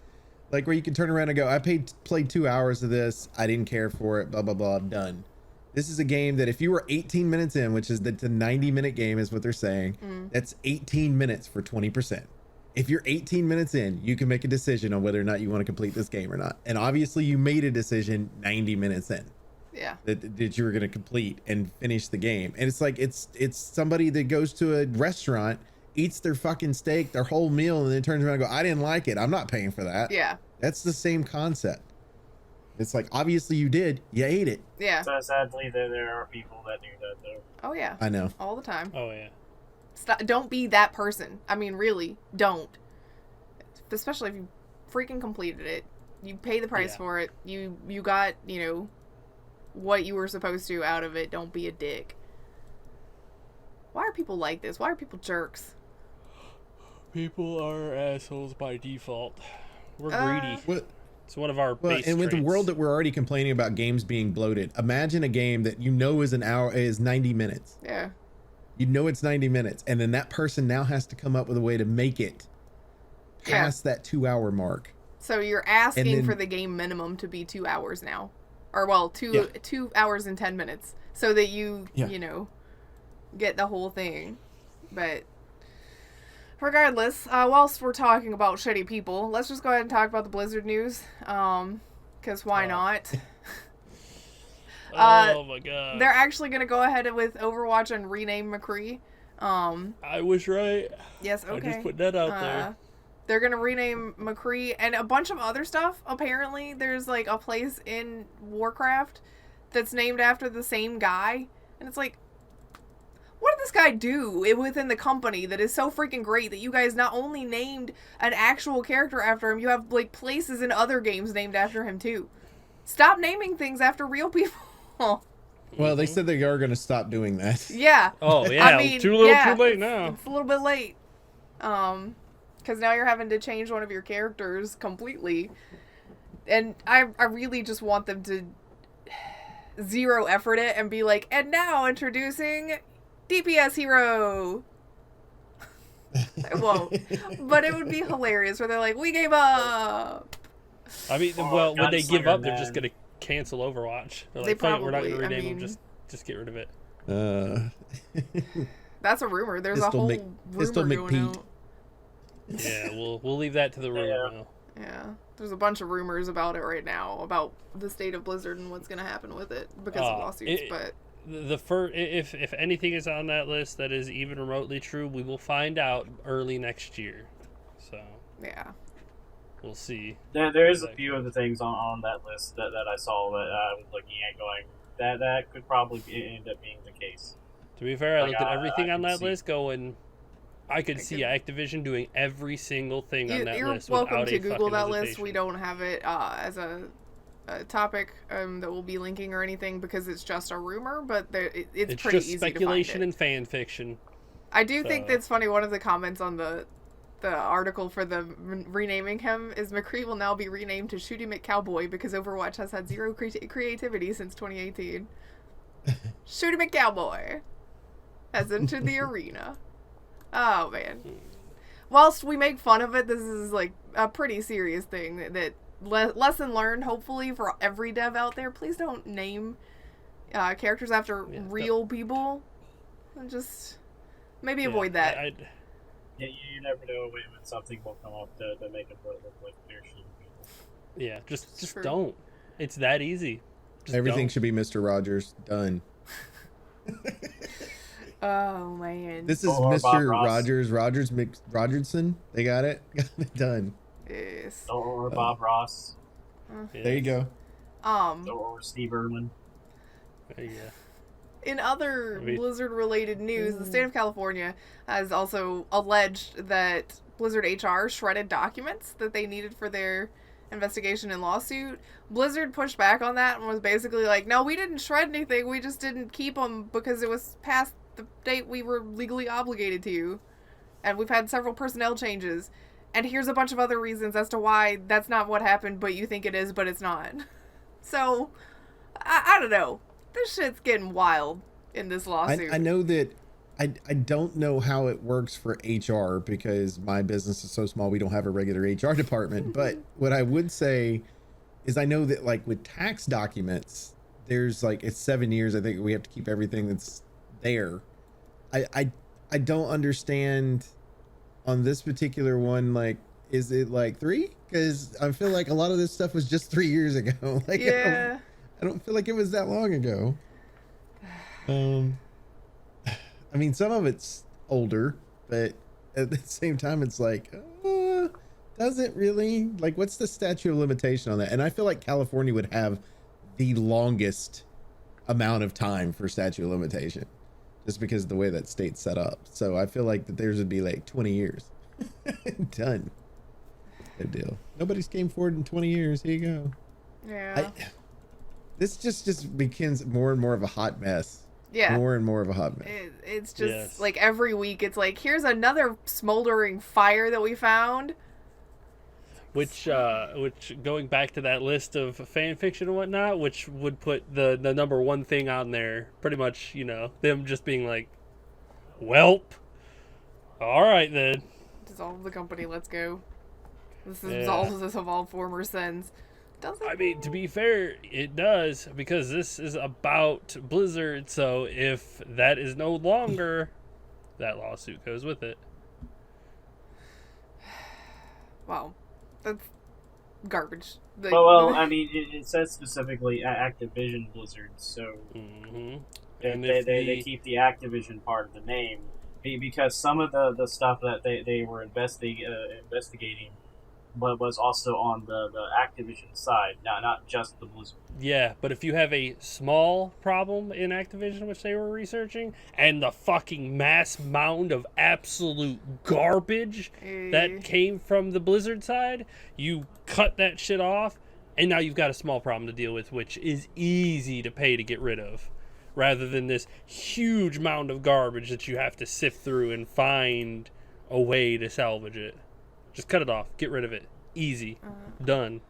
Like where you can turn around and go, I played 2 hours of this. I didn't care for it. Blah, blah, blah. Done. This is a game that if you were 18 minutes in, which is that's a 90-minute game is what they're saying, that's 18 minutes for 20%. If you're 18 minutes in, you can make a decision on whether or not you want to complete this game or not. And obviously you made a decision 90 minutes in. Yeah. That you were going to complete and finish the game. And it's like, it's somebody that goes to a restaurant, eats their fucking steak, their whole meal, and then turns around and go, I didn't like it. I'm not paying for that. Yeah. That's the same concept. It's like, obviously you did. You ate it. Yeah. So sadly, there are people that do that, though. Oh, yeah. I know. All the time. Oh, yeah. Stop, don't be that person. I mean, really, don't. Especially if you freaking completed it. You pay the price for it. You got, what you were supposed to out of it. Don't be a dick. Why are people like this? Why are people jerks? People are assholes by default. We're greedy. What? It's one of our base and with traits. the world that we're already complaining about games being bloated, imagine a game that is 90 minutes. Yeah. It's 90 minutes, and then that person now has to come up with a way to make it past that 2-hour mark. So you're asking for the game minimum to be 2 hours now, or 2 hours and 10 minutes, so that you get the whole thing. But regardless, whilst we're talking about shitty people, let's just go ahead and talk about the Blizzard news. Because why not? Oh my god. They're actually going to go ahead with Overwatch and rename McCree. I was right. Yes, okay. I just put that out there. They're going to rename McCree and a bunch of other stuff. Apparently, there's like a place in Warcraft that's named after the same guy. And it's like, what did this guy do within the company that is so freaking great that you guys not only named an actual character after him, you have like places in other games named after him too. Stop naming things after real people. Well, they said they are going to stop doing that. Yeah. Oh, yeah. I mean, too little, too late now. It's a little bit late. Because now you're having to change one of your characters completely. And I really just want them to zero effort it and be like, and now introducing DPS hero. I won't. But it would be hilarious where they're like, we gave up. I mean, well, when they give up, they're just going to cancel Overwatch. They're like, we're not going to rename them, just get rid of it. That's a rumor. There's Pistol a whole rumor going out. Yeah, we'll leave that to the rumor mill. Yeah, there's a bunch of rumors about it right now about the state of Blizzard and what's going to happen with it because of lawsuits. But if anything is on that list that is even remotely true, we will find out early next year. So yeah, we'll see. There is a few of the things on that list that I saw that I was looking at going, that could probably end up being the case. To be fair, I looked at everything on that list going, I could see Activision doing every single thing on that list without a fucking You're welcome to Google that hesitation. list. We don't have it as a topic that we'll be linking or anything because it's just a rumor, but it's pretty easy to find it. It's just speculation and fan fiction. I do think that's funny. One of the comments on the article for the renaming him is McCree will now be renamed to Shooty McCowboy because Overwatch has had zero creativity since 2018. Shooty McCowboy has entered the arena. Oh man. Whilst we make fun of it, this is like a pretty serious thing that lesson learned hopefully for every dev out there. Please don't name characters after real people. Just maybe avoid that. Yeah, you never know when something will come up to make it look like they're shooting people. Yeah, just don't. It's that easy. Everything should be Mr. Rogers. Done. Oh man. This is Mr. Rogers, Rogerson. They got it. Got it done. Yes. Or Bob Ross. There you go. Or Steve Irwin. Yeah. In other Blizzard-related news, the state of California has also alleged that Blizzard HR shredded documents that they needed for their investigation and lawsuit. Blizzard pushed back on that and was basically like, no, we didn't shred anything. We just didn't keep them because it was past the date we were legally obligated to. And we've had several personnel changes. And here's a bunch of other reasons as to why that's not what happened, but you think it is, but it's not. So, I don't know. This shit's getting wild in this lawsuit. I know that I don't know how it works for HR because my business is so small we don't have a regular HR department. But what I would say is I know that like with tax documents, there's like it's 7 years. I think we have to keep everything that's there. I don't understand on this particular one. Like, is it like 3? Because I feel like a lot of this stuff was just 3 years ago. Like, yeah. I don't feel like it was that long ago. I mean, some of it's older, but at the same time, it's like, does it really? Like, what's the statute of limitation on that? And I feel like California would have the longest amount of time for statute of limitation, just because of the way that state's set up. So I feel like that theirs would be like 20 years. Done. Good deal. Nobody's came forward in 20 years. Here you go. Yeah. This just becomes more and more of a hot mess. Yeah. More and more of a hot mess. It's just like every week it's like, here's another smoldering fire that we found. Which going back to that list of fan fiction and whatnot, which would put the number one thing on there, pretty much, you know, them just being like, welp, all right then. Dissolve the company, let's go. This absolves us of all former sins. Doesn't I mean, to be fair, it does, because this is about Blizzard, so if that is no longer, that lawsuit goes with it. Wow. That's garbage. Well, I mean, it says specifically Activision Blizzard, so And they keep the Activision part of the name, because some of the stuff that they were investigating was also on the Activision side, not just the Blizzard. Yeah, but if you have a small problem in Activision, which they were researching, and the fucking mass mound of absolute garbage that came from the Blizzard side, you cut that shit off, and now you've got a small problem to deal with, which is easy to pay to get rid of, rather than this huge mound of garbage that you have to sift through and find a way to salvage it. Just cut it off. Get rid of it. Easy. Done.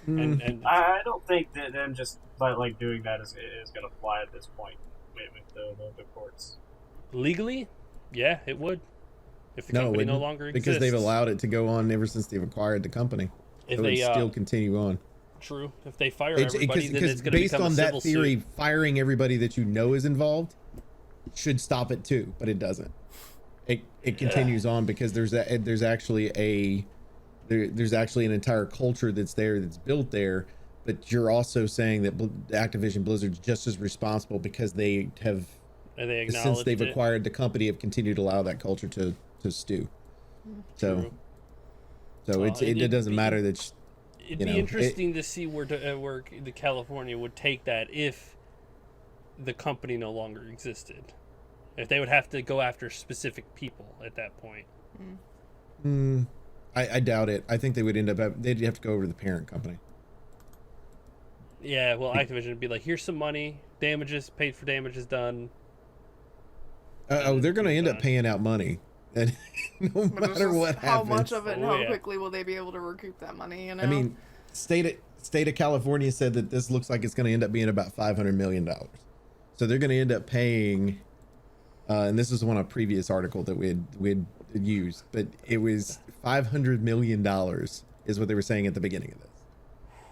And I don't think that them just like doing that is going to fly at this point with the courts. Legally, yeah, it would. If the company no longer exists. Because they've allowed it to go on ever since they've acquired the company. If it they would still continue on. True. If they fire everybody, then it's going to become a civil suit. Based on that theory, firing everybody that you know is involved should stop it too, but it doesn't. it continues on because there's actually an entire culture that's built there, but you're also saying that Activision Blizzard's just as responsible because they have, since they've acquired the company, have continued to allow that culture to stew. So it doesn't matter that. It'd be interesting to see where the California would take that if the company no longer existed. If they would have to go after specific people at that point. I doubt it. I think they would they'd have to go over to the parent company. Yeah, well, Activision would be like, here's some money, damages, paid for damages done. They're going to end up paying out money. And no matter what happens. How much of it and how quickly will they be able to recoup that money? You know? I mean, state of California said that this looks like it's going to end up being about $500 million. So they're going to end up paying, and this is on a previous article that we had used, but it was $500 million is what they were saying at the beginning of this.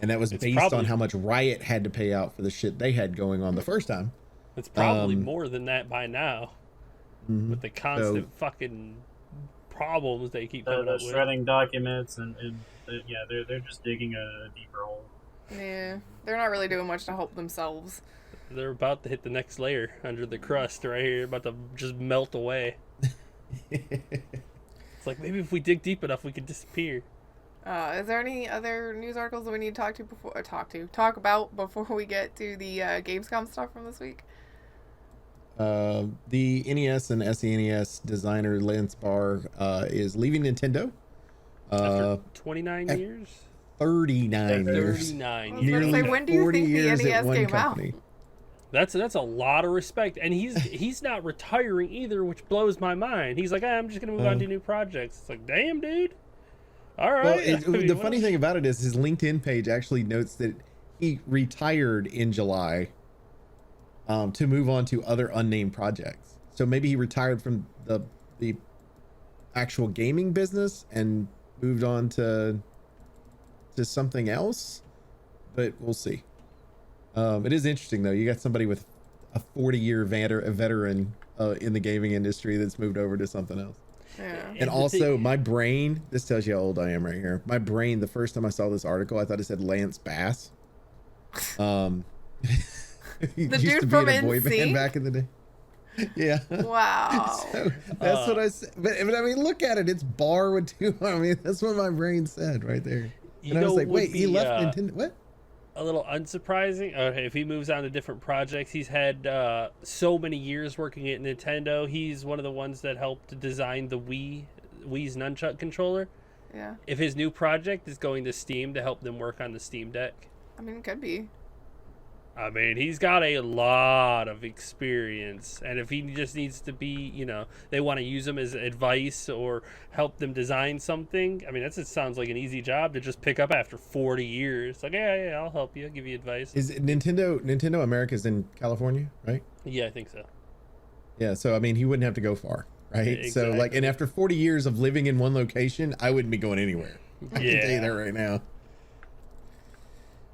And that was based on how much Riot had to pay out for the shit they had going on the first time. It's probably more than that by now. With the constant fucking problems they keep coming up with. Shredding documents and they're just digging a deeper hole. Yeah, they're not really doing much to help themselves. They're about to hit the next layer under the crust right here, about to just melt away. It's like maybe if we dig deep enough, we could disappear. Is there any other news articles that we need to talk about before we get to the Gamescom stuff from this week? The NES and SNES designer Lance Barr is leaving Nintendo. After 29 years? 39 years. 39 years. Nearly When do you 40 think the years NES at one came company. out? That's a lot of respect, and he's not retiring either, which blows my mind. He's like, I'm just gonna move on to new projects. It's like, damn, dude. All right. Well, the funny thing about it is his LinkedIn page actually notes that he retired in July to move on to other unnamed projects. So maybe he retired from the actual gaming business and moved on to something else, but we'll see. It is interesting though. You got somebody with a 40-year veteran in the gaming industry that's moved over to something else. Yeah. And also my brain, this tells you how old I am right here. My brain, the first time I saw this article, I thought it said Lance Bass. He the used dude to be from in a boy band NSYNC? back in the day. Yeah. Wow. So that's what I said. But I mean, look at it. It's Barr with two. I mean, that's what my brain said right there. And I was like, wait, he left Nintendo? What? A little unsurprising. Okay, if he moves on to different projects, he's had so many years working at Nintendo. He's one of the ones that helped design the Wii's nunchuck controller. Yeah. If his new project is going to Steam to help them work on the Steam Deck. I mean, it could be. I mean, he's got a lot of experience, and if he just needs to be, they want to use him as advice or help them design something, I mean, it sounds like an easy job to just pick up after 40 years. Like, yeah, I'll help you, give you advice. Is it Nintendo America's in California, right? Yeah, I think so. Yeah, so I mean, he wouldn't have to go far, right? Exactly. So like, and after 40 years of living in one location, I wouldn't be going anywhere. I can tell you that right now.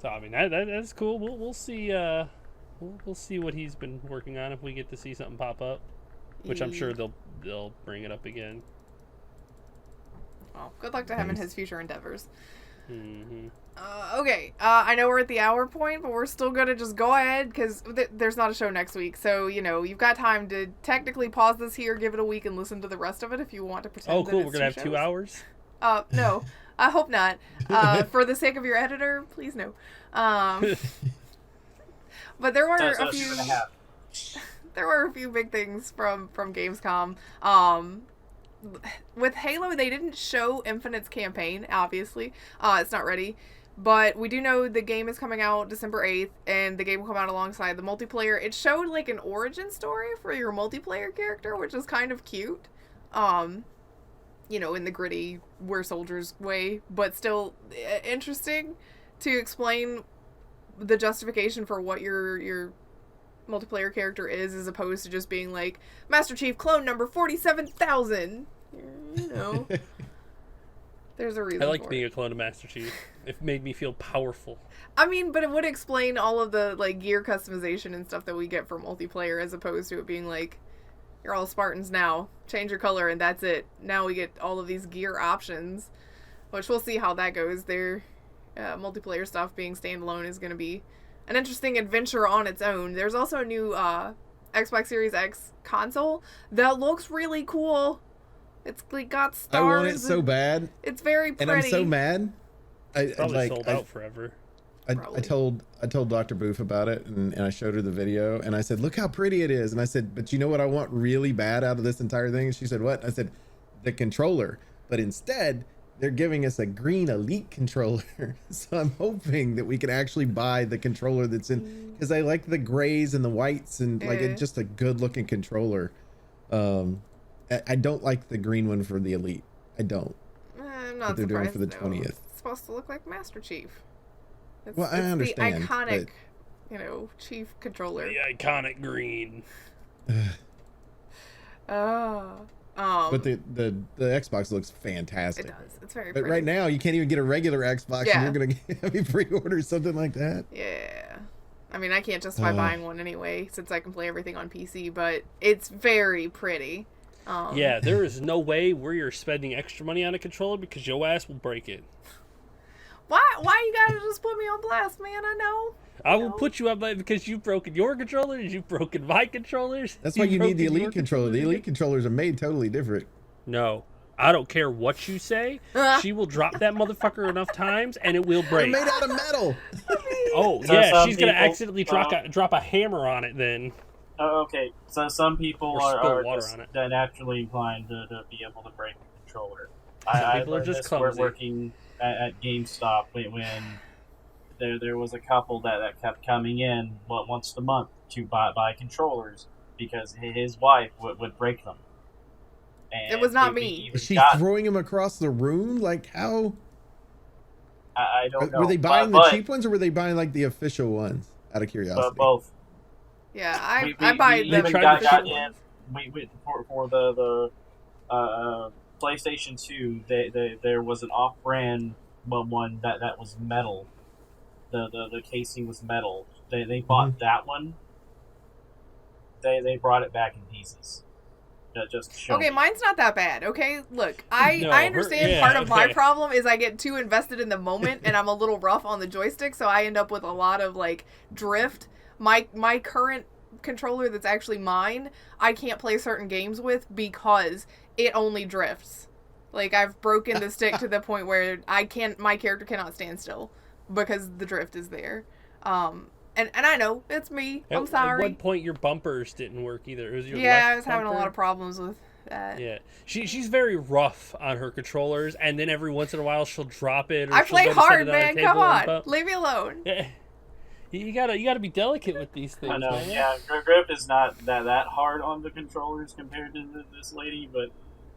So I mean that's cool. We'll see. We'll see what he's been working on if we get to see something pop up, which I'm sure they'll bring it up again. Well, good luck to him in his future endeavors. Mm-hmm. Okay, I know we're at the hour point, but we're still gonna just go ahead because there's not a show next week. So you've got time to technically pause this here, give it a week, and listen to the rest of it if you want to pretend. Oh, cool! That We're gonna have 2 hours. No. I hope not. For the sake of your editor, please no. But there were a few. There were a few big things from Gamescom. With Halo, they didn't show Infinite's campaign. Obviously, it's not ready. But we do know the game is coming out December 8th, and the game will come out alongside the multiplayer. It showed like an origin story for your multiplayer character, which is kind of cute. In the gritty We're Soldiers way, but still interesting to explain the justification for what your multiplayer character is, as opposed to just being like Master Chief clone number 47,000. There's a reason. I liked being a clone of Master Chief. It made me feel powerful. I mean, but it would explain all of the like gear customization and stuff that we get for multiplayer, as opposed to it being like you're all Spartans now. Change your color and that's it. Now we get all of these gear options, which we'll see how that goes. Their multiplayer stuff being standalone is going to be an interesting adventure on its own. There's also a new Xbox Series X console that looks really cool. It's got stars. I want it so bad. It's very pretty. And I'm so mad. Probably sold out forever. I told Dr. Booth about it, and I showed her the video, and I said, look how pretty it is. And I said, but you know what I want really bad out of this entire thing? And she said, what? I said, the controller. But instead, they're giving us a green Elite controller. So I'm hoping that we can actually buy the controller that's in, because I like the grays and the whites, and like it's just a good looking controller. I don't like the green one for the Elite. I don't. I'm not they're surprised, doing for the 20th. It's supposed to look like Master Chief. Well, I understand. The iconic, Chief controller. The iconic green. But the Xbox looks fantastic. It does. It's very But pretty. right now, you can't even get a regular Xbox, and you're going to have me pre-order something like that? Yeah. I mean, I can't justify buying one anyway, since I can play everything on PC, but it's very pretty. Yeah, there is no way where you're spending extra money on a controller because your ass will break it. Why you gotta just put me on blast, man? I know. I will put you on blast because you've broken your controllers, you've broken my controllers. That's why you need the Elite controller. The Elite controllers are made totally different. No. I don't care what you say. She will drop that motherfucker enough times and it will break. They're made out of metal. Oh, So yeah, some she's going to people, accidentally drop a hammer on it then. Okay, so some people Or spill are water just on it. naturally inclined to be able to break a controller. Some I people are learned just this clumsy. working at GameStop when there was a couple that kept coming in once a month to buy controllers because his wife would break them. And It was not me. Is she throwing them across the room? Like, how? I don't know. Were they buying the cheap ones, or were they buying, like, the official ones, out of curiosity? Both. Yeah, I buy we them. even got in. For the PlayStation 2, there was an off-brand one that was metal. The casing was metal. They bought that one. They brought it back in pieces. Just to show Okay, me. mine's not that bad. Okay, look, I understand part of my problem is I get too invested in the moment and I'm a little rough on the joystick, so I end up with a lot of like drift. My current controller that's actually mine, I can't play certain games with because it only drifts. Like, I've broken the stick to the point where my character cannot stand still because the drift is there. And I know, it's me. I'm sorry. At one point, your bumpers didn't work either. It was your I was having a lot of problems with that. Yeah. She's very rough on her controllers, and then every once in a while she'll drop it. Or I she'll play go to set hard, it on a man. table Come and on. Leave me alone. Yeah. You gotta be delicate with these things. I know, man. yeah. Grif is not that hard on the controllers compared to this lady, but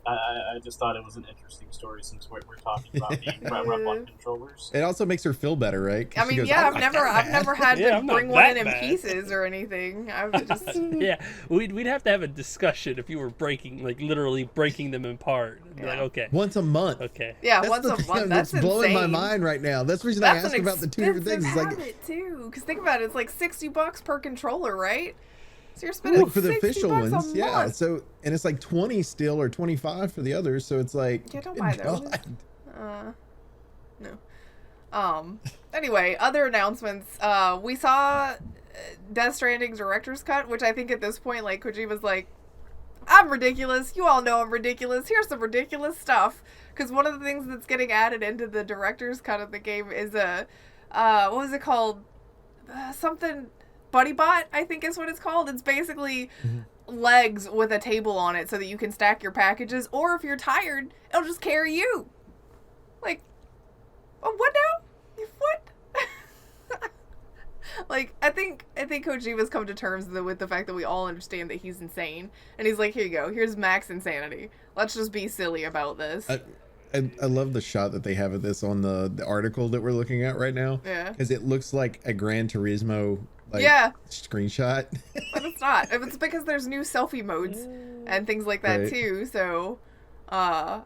I just thought it was an interesting story since we're talking about being rough on controllers. It also makes her feel better, right? I mean, I've never had to I'm not bring one that in bad. pieces or anything. I've just Yeah, we'd have to have a discussion if you were literally breaking them apart. Be like, okay. Once a month. Okay. once a month. That's blowing my insane. mind right now. That's the reason That's I asked about the two different things. It's like, habit too, because think about it. It's like $60 per controller, right? So you're spending for the $60 official ones, a yeah. month. So, and it's like 20 still, or 25 for the others. So it's like, Yeah, don't good buy those. God. No. Anyway, other announcements. We saw Death Stranding's director's cut, which I think at this point, like, Kojima's like, I'm ridiculous. You all know I'm ridiculous. Here's some ridiculous stuff. Because one of the things that's getting added into the director's cut of the game is what was it called? Something BuddyBot, I think is what it's called. It's basically legs with a table on it so that you can stack your packages, or if you're tired, it'll just carry you. Like, what now? What? Like, I think Kojima's come to terms with the fact that we all understand that he's insane, and he's like, here you go, here's max insanity. Let's just be silly about this. I love the shot that they have of this on the article that we're looking at right now. Yeah. Because it looks like a Gran Turismo screenshot. But it's not. It's because there's new selfie modes and things like that too. So, I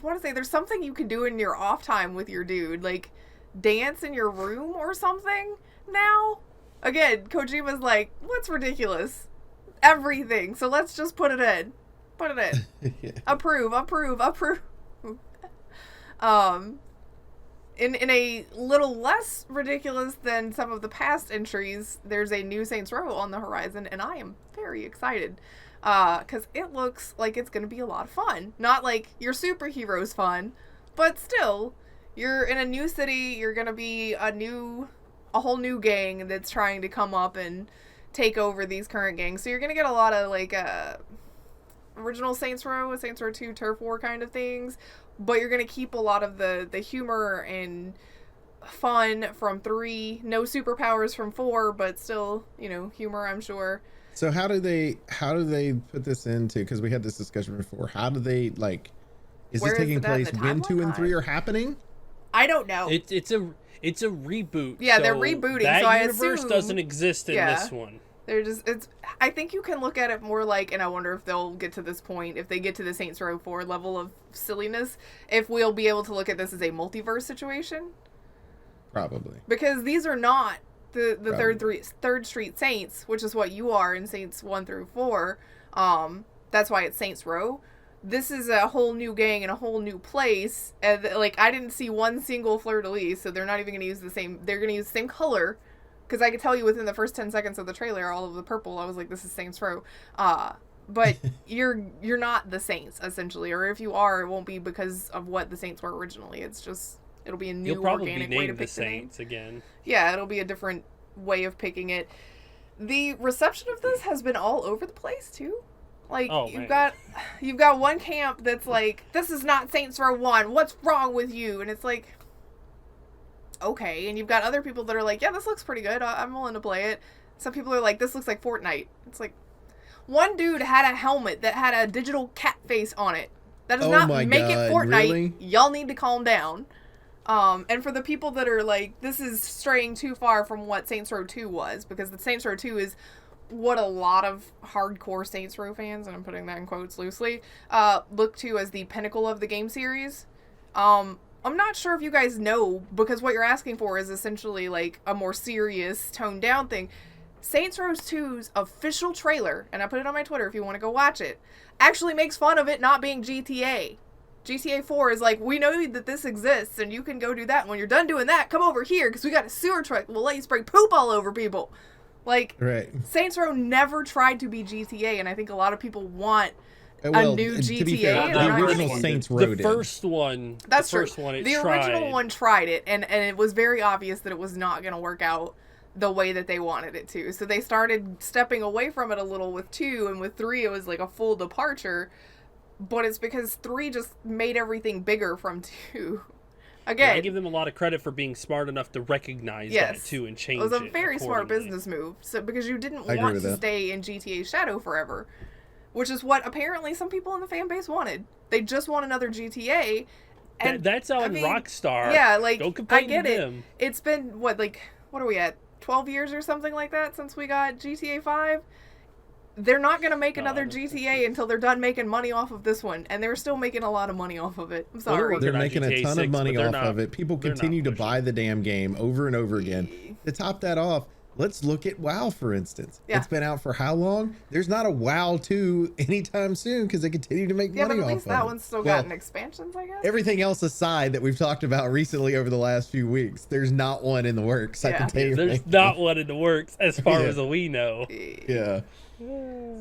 want to say there's something you can do in your off time with your dude, like dance in your room or something. Now, again, Kojima's like, what's ridiculous? everything. So let's just put it in. Yeah. Approve. In a little less ridiculous than some of the past entries, there's a new Saints Row on the horizon, and I am very excited. Because it looks like it's going to be a lot of fun. Not like your superheroes fun, but still, you're in a new city, you're going to be a whole new gang that's trying to come up and take over these current gangs. So you're going to get a lot of, like, original Saints Row 2 turf war kind of things, but you're going to keep a lot of the humor and fun from 3, no superpowers from 4, but still, humor, I'm sure. So how do they put this into, because we had this discussion before, how do they, like, is this taking place when 2 and 3 are happening? I don't know. It's a reboot. Yeah, they're rebooting. That so I universe assume doesn't exist in this one. I think you can look at it more like, and I wonder if they'll get to this point, if they get to the Saints Row 4 level of silliness, if we'll be able to look at this as a multiverse situation. Probably. Because these are not the Third Street Saints, which is what you are in Saints 1 through 4. That's why it's Saints Row. This is a whole new gang in a whole new place. And, like, I didn't see one single fleur-de-lis, so they're not even going to use the same... They're going to use the same color. Because I could tell you within the first 10 seconds of the trailer, all of the purple, I was like, this is Saints Row. But you're not the Saints, essentially. Or if you are, it won't be because of what the Saints were originally. It's just... It'll be a new organic way to pick the Saints again. Yeah, it'll be a different way of picking it. The reception of this has been all over the place too. Like you've got one camp that's like, this is not Saints Row 1. What's wrong with you? And it's like, okay. And you've got other people that are like, yeah, this looks pretty good. I'm willing to play it. Some people are like, this looks like Fortnite. It's like, one dude had a helmet that had a digital cat face on it. That does not make it Fortnite. Really? Y'all need to calm down. And for the people that are like, this is straying too far from what Saints Row 2 was, because the Saints Row 2 is what a lot of hardcore Saints Row fans, and I'm putting that in quotes loosely, look to as the pinnacle of the game series. I'm not sure if you guys know, because what you're asking for is essentially like a more serious, toned down thing. Saints Row 2's official trailer, and I put it on my Twitter if you want to go watch it, actually makes fun of it not being GTA. GTA 4 is like, we know that this exists, and you can go do that. And when you're done doing that, come over here, because we got a sewer truck. We'll let you spray poop all over people. Like, right. Saints Row never tried to be GTA, and I think a lot of people want a new GTA. To be fair, the original Saints Row the first one. That's the true. First one the original one tried it, and it was very obvious that it was not going to work out the way that they wanted it to. So they started stepping away from it a little with 2, and with 3 it was like a full departure. But it's because 3 just made everything bigger from 2. Again, yeah, I give them a lot of credit for being smart enough to recognize that too and change it. It was a very smart business move. So because you didn't want to stay in GTA Shadow forever, which is what apparently some people in the fan base wanted. They just want another GTA. And that's on Rockstar. Yeah, like, don't complain I get to it. them. It's been what are we at? 12 years or something like that since we got GTA 5. They're not going to make another GTA until they're done making money off of this one. And they're still making a lot of money off of it. I'm sorry. They're making a ton of money off of it. People continue to buy the damn game over and over again. To top that off, let's look at WoW, for instance. Yeah. It's been out for how long? There's not a WoW 2 anytime soon because they continue to make money off of it. Yeah, but at least that one's still gotten expansions, I guess. Everything else aside that we've talked about recently over the last few weeks, there's not one in the works. I can tell you. There's not one in the works as far as we know. Yeah.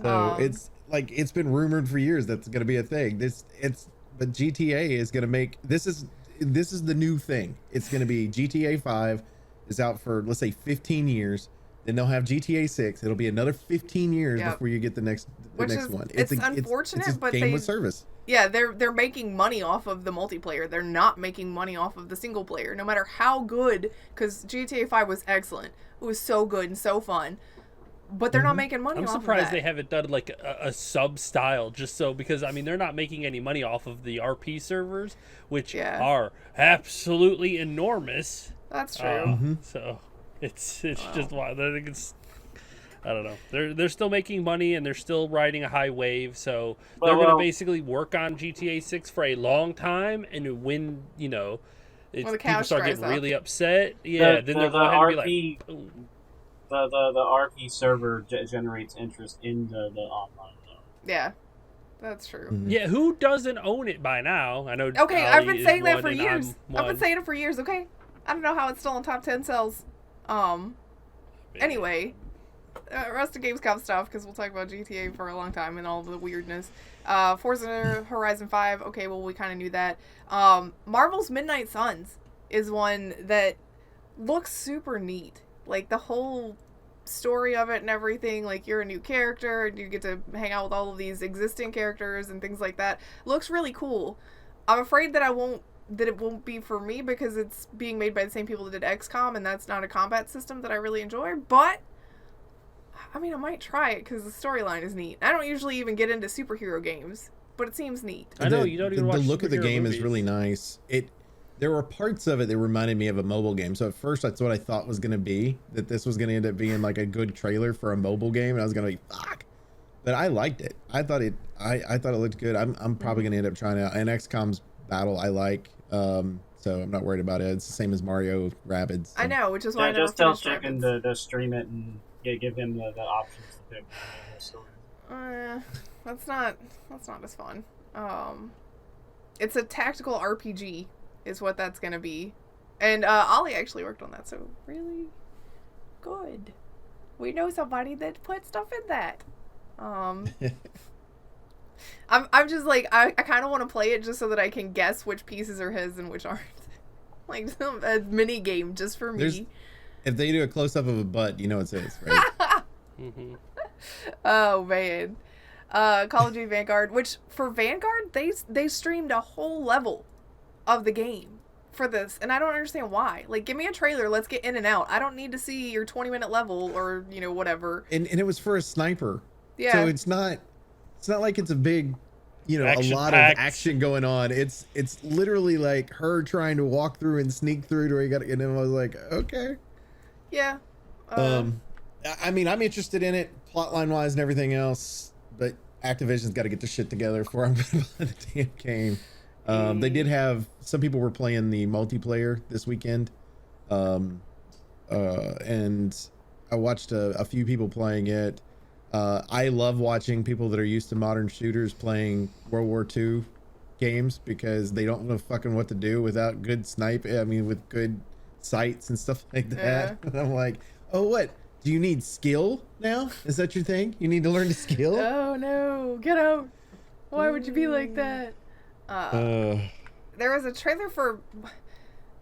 So it's like, it's been rumored for years that's going to be a thing. But GTA is going to make this is the new thing. It's going to be GTA 5 is out for, let's say, 15 years. Then they'll have GTA 6. It'll be another 15 years before you get the next one. It's unfortunate, but game with service. Yeah, they're making money off of the multiplayer. They're not making money off of the single player, no matter how good. Because GTA 5 was excellent. It was so good and so fun. But they're not making money off of that. I'm surprised they haven't done like a sub-style just so, because I mean they're not making any money off of the RP servers, which are absolutely enormous. That's true. So it's just wild. I think I don't know. They're still making money and they're still riding a high wave. So they're going to basically work on GTA 6 for a long time, and when people start getting really upset, then they'll go ahead and be like, boom. the RP server generates interest in the online though. Yeah, that's true. Mhm. Yeah, who doesn't own it by now? I know. Okay, Ali I've been is saying that one for and years. I'm I've been one. saying it for years. Okay, I don't know how it's still in top 10 sales. Anyway, rest of Gamescom stuff, because we'll talk about GTA for a long time and all the weirdness. Forza Horizon 5, okay, well, we kind of knew that. Marvel's Midnight Suns is one that looks super neat. Like, the whole story of it and everything, like, you're a new character, and you get to hang out with all of these existing characters and things like that. Looks really cool. I'm afraid that it won't be for me because it's being made by the same people that did XCOM, and that's not a combat system that I really enjoy, but I mean, I might try it because the storyline is neat. I don't usually even get into superhero games, but it seems neat. I know you don't even watch the look of the superhero game movies. is really nice. There were parts of it that reminded me of a mobile game. So at first that's what I thought was going to be, that this was going to end up being like a good trailer for a mobile game, and I was going to be fuck. But I liked it. I thought it looked good. I'm probably going to end up trying it out. And XCOM's battle I like. So I'm not worried about it. It's the same as Mario Rabbids. So. I know, which is why I never just tell finished Chicken Rabbids. to stream it and give him the options to pick. That's not as fun. It's a tactical RPG is what that's gonna be, and Ollie actually worked on that, so really good. We know somebody that put stuff in that. I'm just like I kind of want to play it just so that I can guess which pieces are his and which aren't. Like a mini game just for me. If they do a close up of a butt, you know it's his, right? Mm-hmm. Oh man. Call of Duty Vanguard, which for Vanguard they streamed a whole level of the game for this, and I don't understand why. Like, give me a trailer, let's get in and out. I don't need to see your 20-minute level or, you know, whatever. And it was for a sniper. Yeah. So it's not like it's a big, you know, Action a lot packed. of action going on. It's literally like her trying to walk through and sneak through to where you got to, and then I was like, okay. Yeah. I mean, I'm interested in it, plotline wise and everything else, but Activision's got to get their shit together before I'm going to play the damn game. They did have, some people were playing the multiplayer this weekend, and I watched a few people playing it. I love watching people that are used to modern shooters playing World War II games because they don't know fucking what to do without good with good sights and stuff like that. Yeah. And I'm like, oh, what? Do you need skill now? Is that your thing? You need to learn to skill? Oh no, get out. Why would you be like that? There was a trailer for,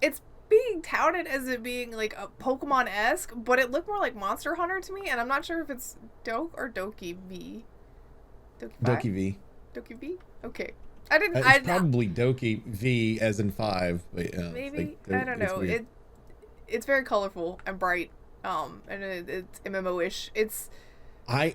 it's being touted as it being like a Pokemon-esque, but it looked more like Monster Hunter to me, and I'm not sure if it's Doke or Doki V. Doki V. Doki V? Okay. I didn't. It's probably Doki V as in 5, but maybe I don't know. It's very colorful and bright, and it's MMO-ish. It's I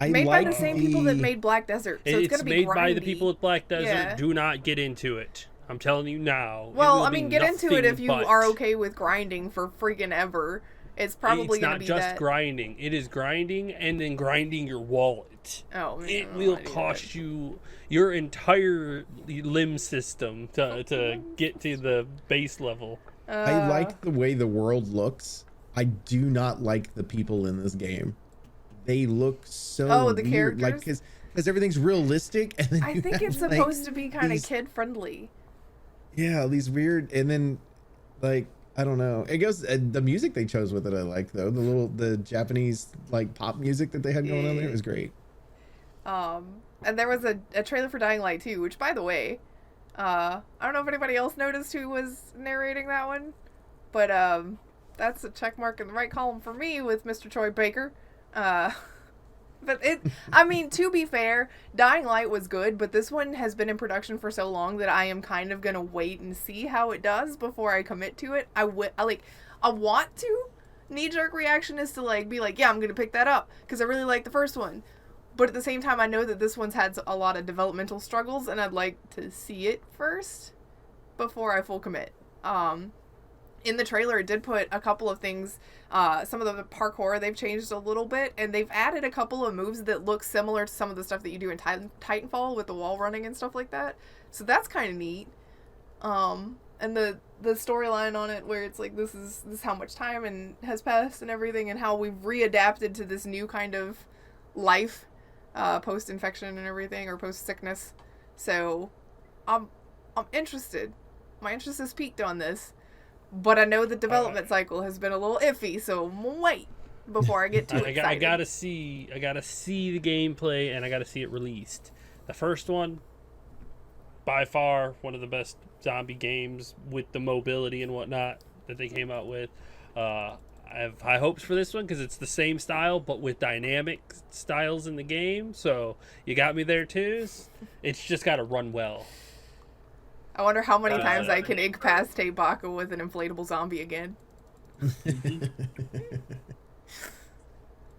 made like by the same people that made Black Desert, so it's gonna be made by the grindy. people at Black Desert. Yeah. Do not get into it. I'm telling you now. Well, It will I be mean, get into it nothing if you but- are okay with grinding for freaking ever. It's probably It's gonna not be just that. grinding. It is grinding and then grinding your wallet. Oh man, It I don't will wanna do cost you your entire limb system to get to the base level. that. I like the way the world looks. I do not like the people in this game. They look so the weird. Like, characters? because everything's realistic, and then I you think have, it's like, supposed to be kind of these- kid friendly. Yeah, these weird, and then like I don't know. It goes the music they chose with it. I like though the Japanese like pop music that they had going on there. It was great. And there was a trailer for Dying Light 2, which by the way, I don't know if anybody else noticed who was narrating that one, but that's a check mark in the right column for me with Mr. Troy Baker. But I mean, to be fair, Dying Light was good, but this one has been in production for so long that I am kind of gonna wait and see how it does before I commit to it. I want to. Knee-jerk reaction is to like be like, yeah, I'm gonna pick that up because I really like the first one. But at the same time, I know that this one's had a lot of developmental struggles, and I'd like to see it first before I full commit. In the trailer, it did put a couple of things, some of the parkour they've changed a little bit, and they've added a couple of moves that look similar to some of the stuff that you do in Titanfall with the wall running and stuff like that. So that's kind of neat. And the storyline on it, where it's like this is how much time and has passed and everything, and how we've readapted to this new kind of life, post infection and everything, or post sickness. So, I'm interested. My interest is peaked on this, but I know the development cycle has been a little iffy, so I'm gonna wait before I get too excited. I gotta see the gameplay, and I gotta see it released. The first one, by far one of the best zombie games with the mobility and whatnot that they came out with. I have high hopes for this one because it's the same style but with dynamic styles in the game. So you got me there too. It's just got to run well. I wonder how many times I can incapacitate Baka with an inflatable zombie again.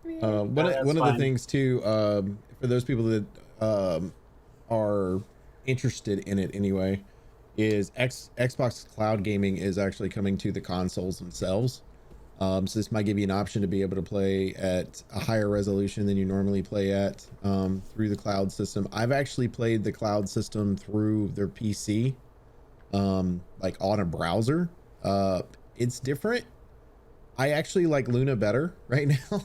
One of the things too, for those people that are interested in it anyway, is Xbox Cloud Gaming is actually coming to the consoles themselves. So this might give you an option to be able to play at a higher resolution than you normally play at through the cloud system. I've actually played the cloud system through their PC, like on a browser. It's different. I actually like Luna better right now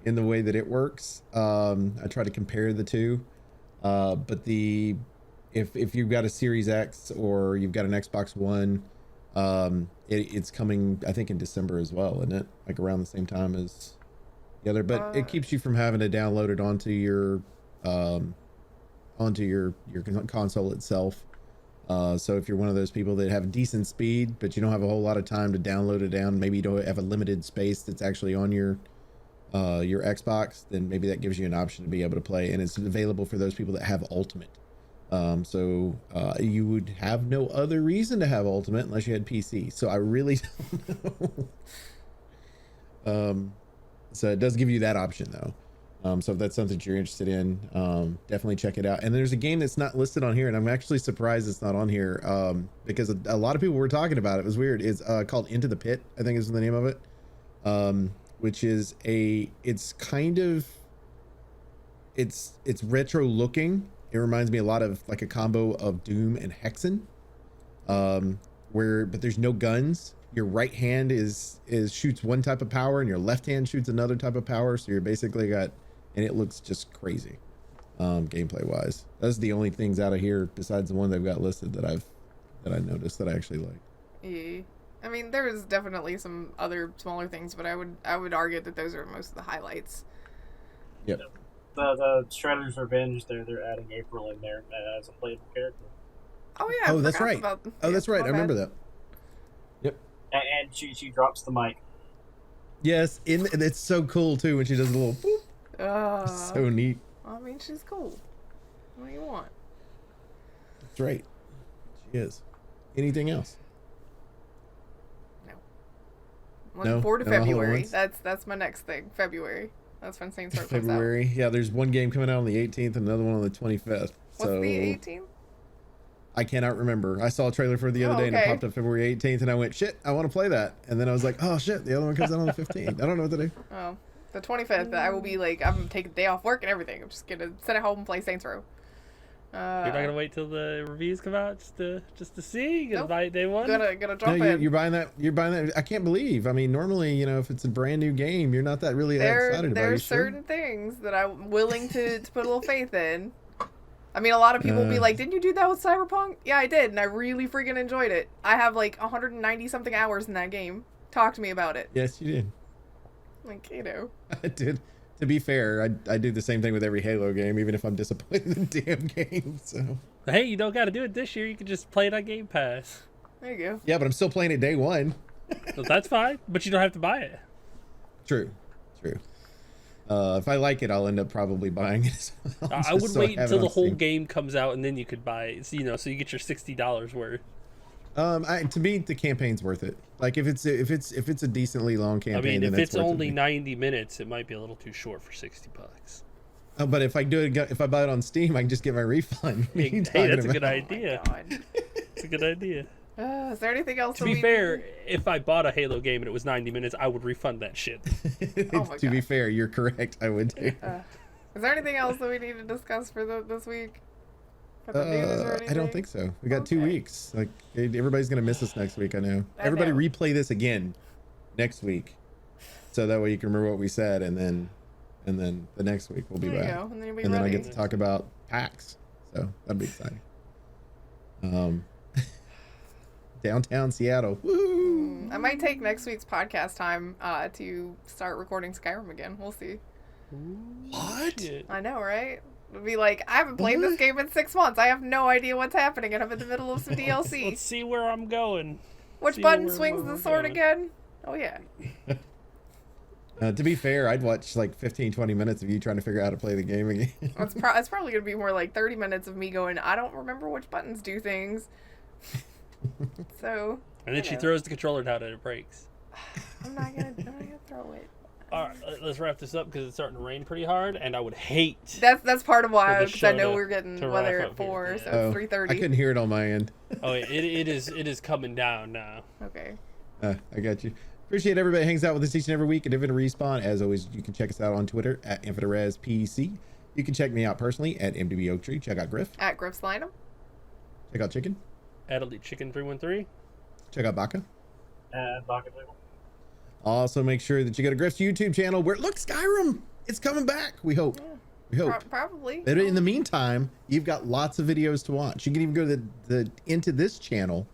in the way that it works. I try to compare the two, but if you've got a Series X or you've got an Xbox One, it's coming, I think, in December as well, isn't it? Like around the same time as the other, but it keeps you from having to download it onto your console itself. So if you're one of those people that have decent speed, but you don't have a whole lot of time to download it down, maybe you don't have a limited space that's actually on your Xbox, then maybe that gives you an option to be able to play, and it's available for those people that have Ultimate. So you would have no other reason to have Ultimate unless you had PC. So I really don't know. So it does give you that option though. So if that's something that you're interested in, definitely check it out. And there's a game that's not listed on here, and I'm actually surprised it's not on here, because a lot of people were talking about it. It was weird. It's called Into the Pit, I think is the name of it. Which is it's retro looking. It reminds me a lot of like a combo of Doom and Hexen, but there's no guns. Your right hand shoots one type of power, and your left hand shoots another type of power. So you're basically and it looks just crazy, gameplay wise. That's the only things out of here besides the one they've got listed that I noticed that I actually like. Yeah. I mean, there is definitely some other smaller things, but I would argue that those are most of the highlights. Yep. The Shredder's Revenge, they're adding April in there as a playable character. Oh yeah. Oh, that's right. That's right. I remember that. Yep. And she drops the mic. Yes, it's so cool too when she does a little boop. So neat. I mean, she's cool. What do you want? That's right. She is. Anything else? Looking forward to February. That's my next thing. February. That's when Saints Row comes out. February. Yeah, there's one game coming out on the 18th and another one on the 25th. What's the 18th? I cannot remember. I saw a trailer for it the other day and it popped up February 18th and I went, shit, I want to play that. And then I was like, oh shit, the other one comes out on the 15th. I don't know what to do. Oh, the 25th. I will be like, I'm taking a day off work and everything. I'm just gonna sit at home and play Saints Row. You're not gonna wait till the reviews come out just to see? You gonna buy it day one? Gonna jump in. You're buying that. I can't believe. I mean, normally, if it's a brand new game, you're not that really excited about it. There are certain things that I'm willing to put a little faith in. I mean, a lot of people will be like, didn't you do that with Cyberpunk? Yeah, I did, and I really freaking enjoyed it. I have like 190 something hours in that game. Talk to me about it. Yes, you did. Like, I did. To be fair, I do the same thing with every Halo game, even if I'm disappointed in the damn game. So hey, you don't got to do it this year. You can just play it on Game Pass. There you go. Yeah, but I'm still playing it day one. So that's fine, but you don't have to buy it. True. If I like it, I'll end up probably buying it as well. I would wait until the whole game comes out and then you could buy it. So you get your $60 worth. To me, the campaign's worth it. Like if it's a decently long campaign. I mean, if it's only 90 minutes, it might be a little too short for $60. But if I buy it on Steam, I can just get my refund. Hey, that's a good idea. Oh It's a good idea. Is there anything else? To be fair, if I bought a Halo game and it was 90 minutes, I would refund that shit. To be fair, you're correct. I would too. Is there anything else that we need to discuss for this week? Got the news or I don't anything? think so. We got 2 weeks. Like everybody's gonna miss us next week. I know. I Everybody know. replay this again next week, so that way you can remember what we said, and then the next week we'll be There you back, go, and then you'll be and then I ready. get to talk about packs. So that'd be exciting. Downtown Seattle. Woo! I might take next week's podcast time to start recording Skyrim again. We'll see. What? Shit. I know, right? It'll be like, I haven't played this What? game in 6 months. I have no idea what's happening, and I'm in the middle of some DLC. Let's see where I'm going. Which see button where swings we're the sword going. again? Oh, yeah. To be fair, I'd watch like 15-20 minutes of you trying to figure out how to play the game again. It's probably going to be more like 30 minutes of me going, I don't remember which buttons do things. So. And then you she know. throws the controller down and it breaks. I'm not gonna throw it. All right, let's wrap this up because it's starting to rain pretty hard, and I would hate. That's part of why, For the because I show know to- we're getting to weather wrap at up here. 4, Yeah. so Oh, it's 3:30. I couldn't hear it on my end. Oh, it is coming down now. Okay. I got you. Appreciate everybody that hangs out with us each and every week at Infinite Respawn. As always, you can check us out on Twitter at InfiniteResPC. You can check me out personally at MDB Oaktree. Check out Grif. At Grif's Lineham. Check out Chicken. At Elite Chicken 313. Check out Baka. Bucket Wiggle. Also, make sure that you go to Grif's YouTube channel where, look, Skyrim, it's coming back. We hope. Yeah. We hope. Probably. But in the meantime, you've got lots of videos to watch. You can even go to the into this channel,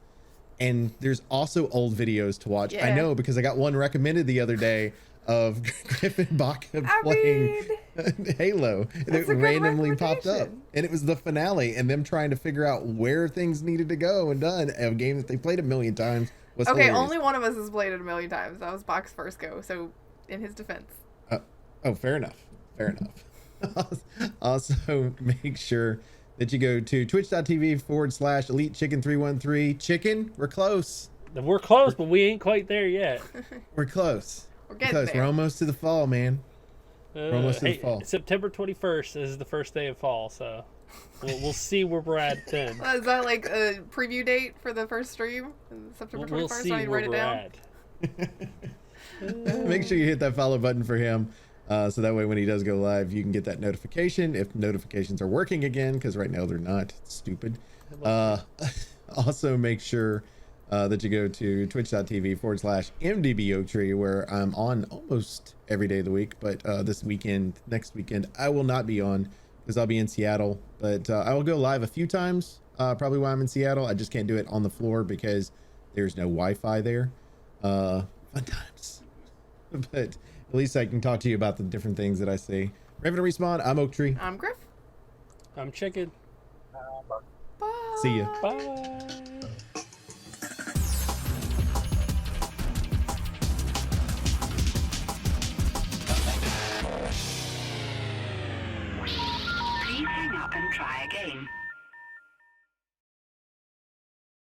and there's also old videos to watch. I Yeah. know because I got one recommended the other day of Griffin Baka playing Halo that that's a good randomly popped up, recommendation. and it was the finale, and them trying to figure out where things needed to go and done. A game that they played a million times was Okay, hilarious. only one of us has played it a million times. That was Bach's first go, so in his defense. Oh, fair enough. Fair enough. Also, make sure that you go to twitch.tv/Elite Chicken 313. Chicken, we're close. We're close, but we ain't quite there yet. We're close. We're getting Close. there. We're almost to the fall, man. almost in the fall. September 21st is the first day of fall, so we'll see where we're at then. Is that like a preview date for the first stream? September 21st? We'll see I need to where write it we're down. at. Make sure you hit that follow button for him. So that way when he does go live, you can get that notification if notifications are working again, because right now they're not. It's stupid. Also make sure that you go to twitch.tv/MDB Oaktree, where I'm on almost every day of the week. But next weekend, I will not be on because I'll be in Seattle. But I will go live a few times, probably while I'm in Seattle. I just can't do it on the floor because there's no Wi-Fi there. Fun times. But at least I can talk to you about the different things that I see. Raven Respawn, I'm Oaktree. I'm Grif. I'm Chicken. Bye. See ya. Bye. Please hang up and try again.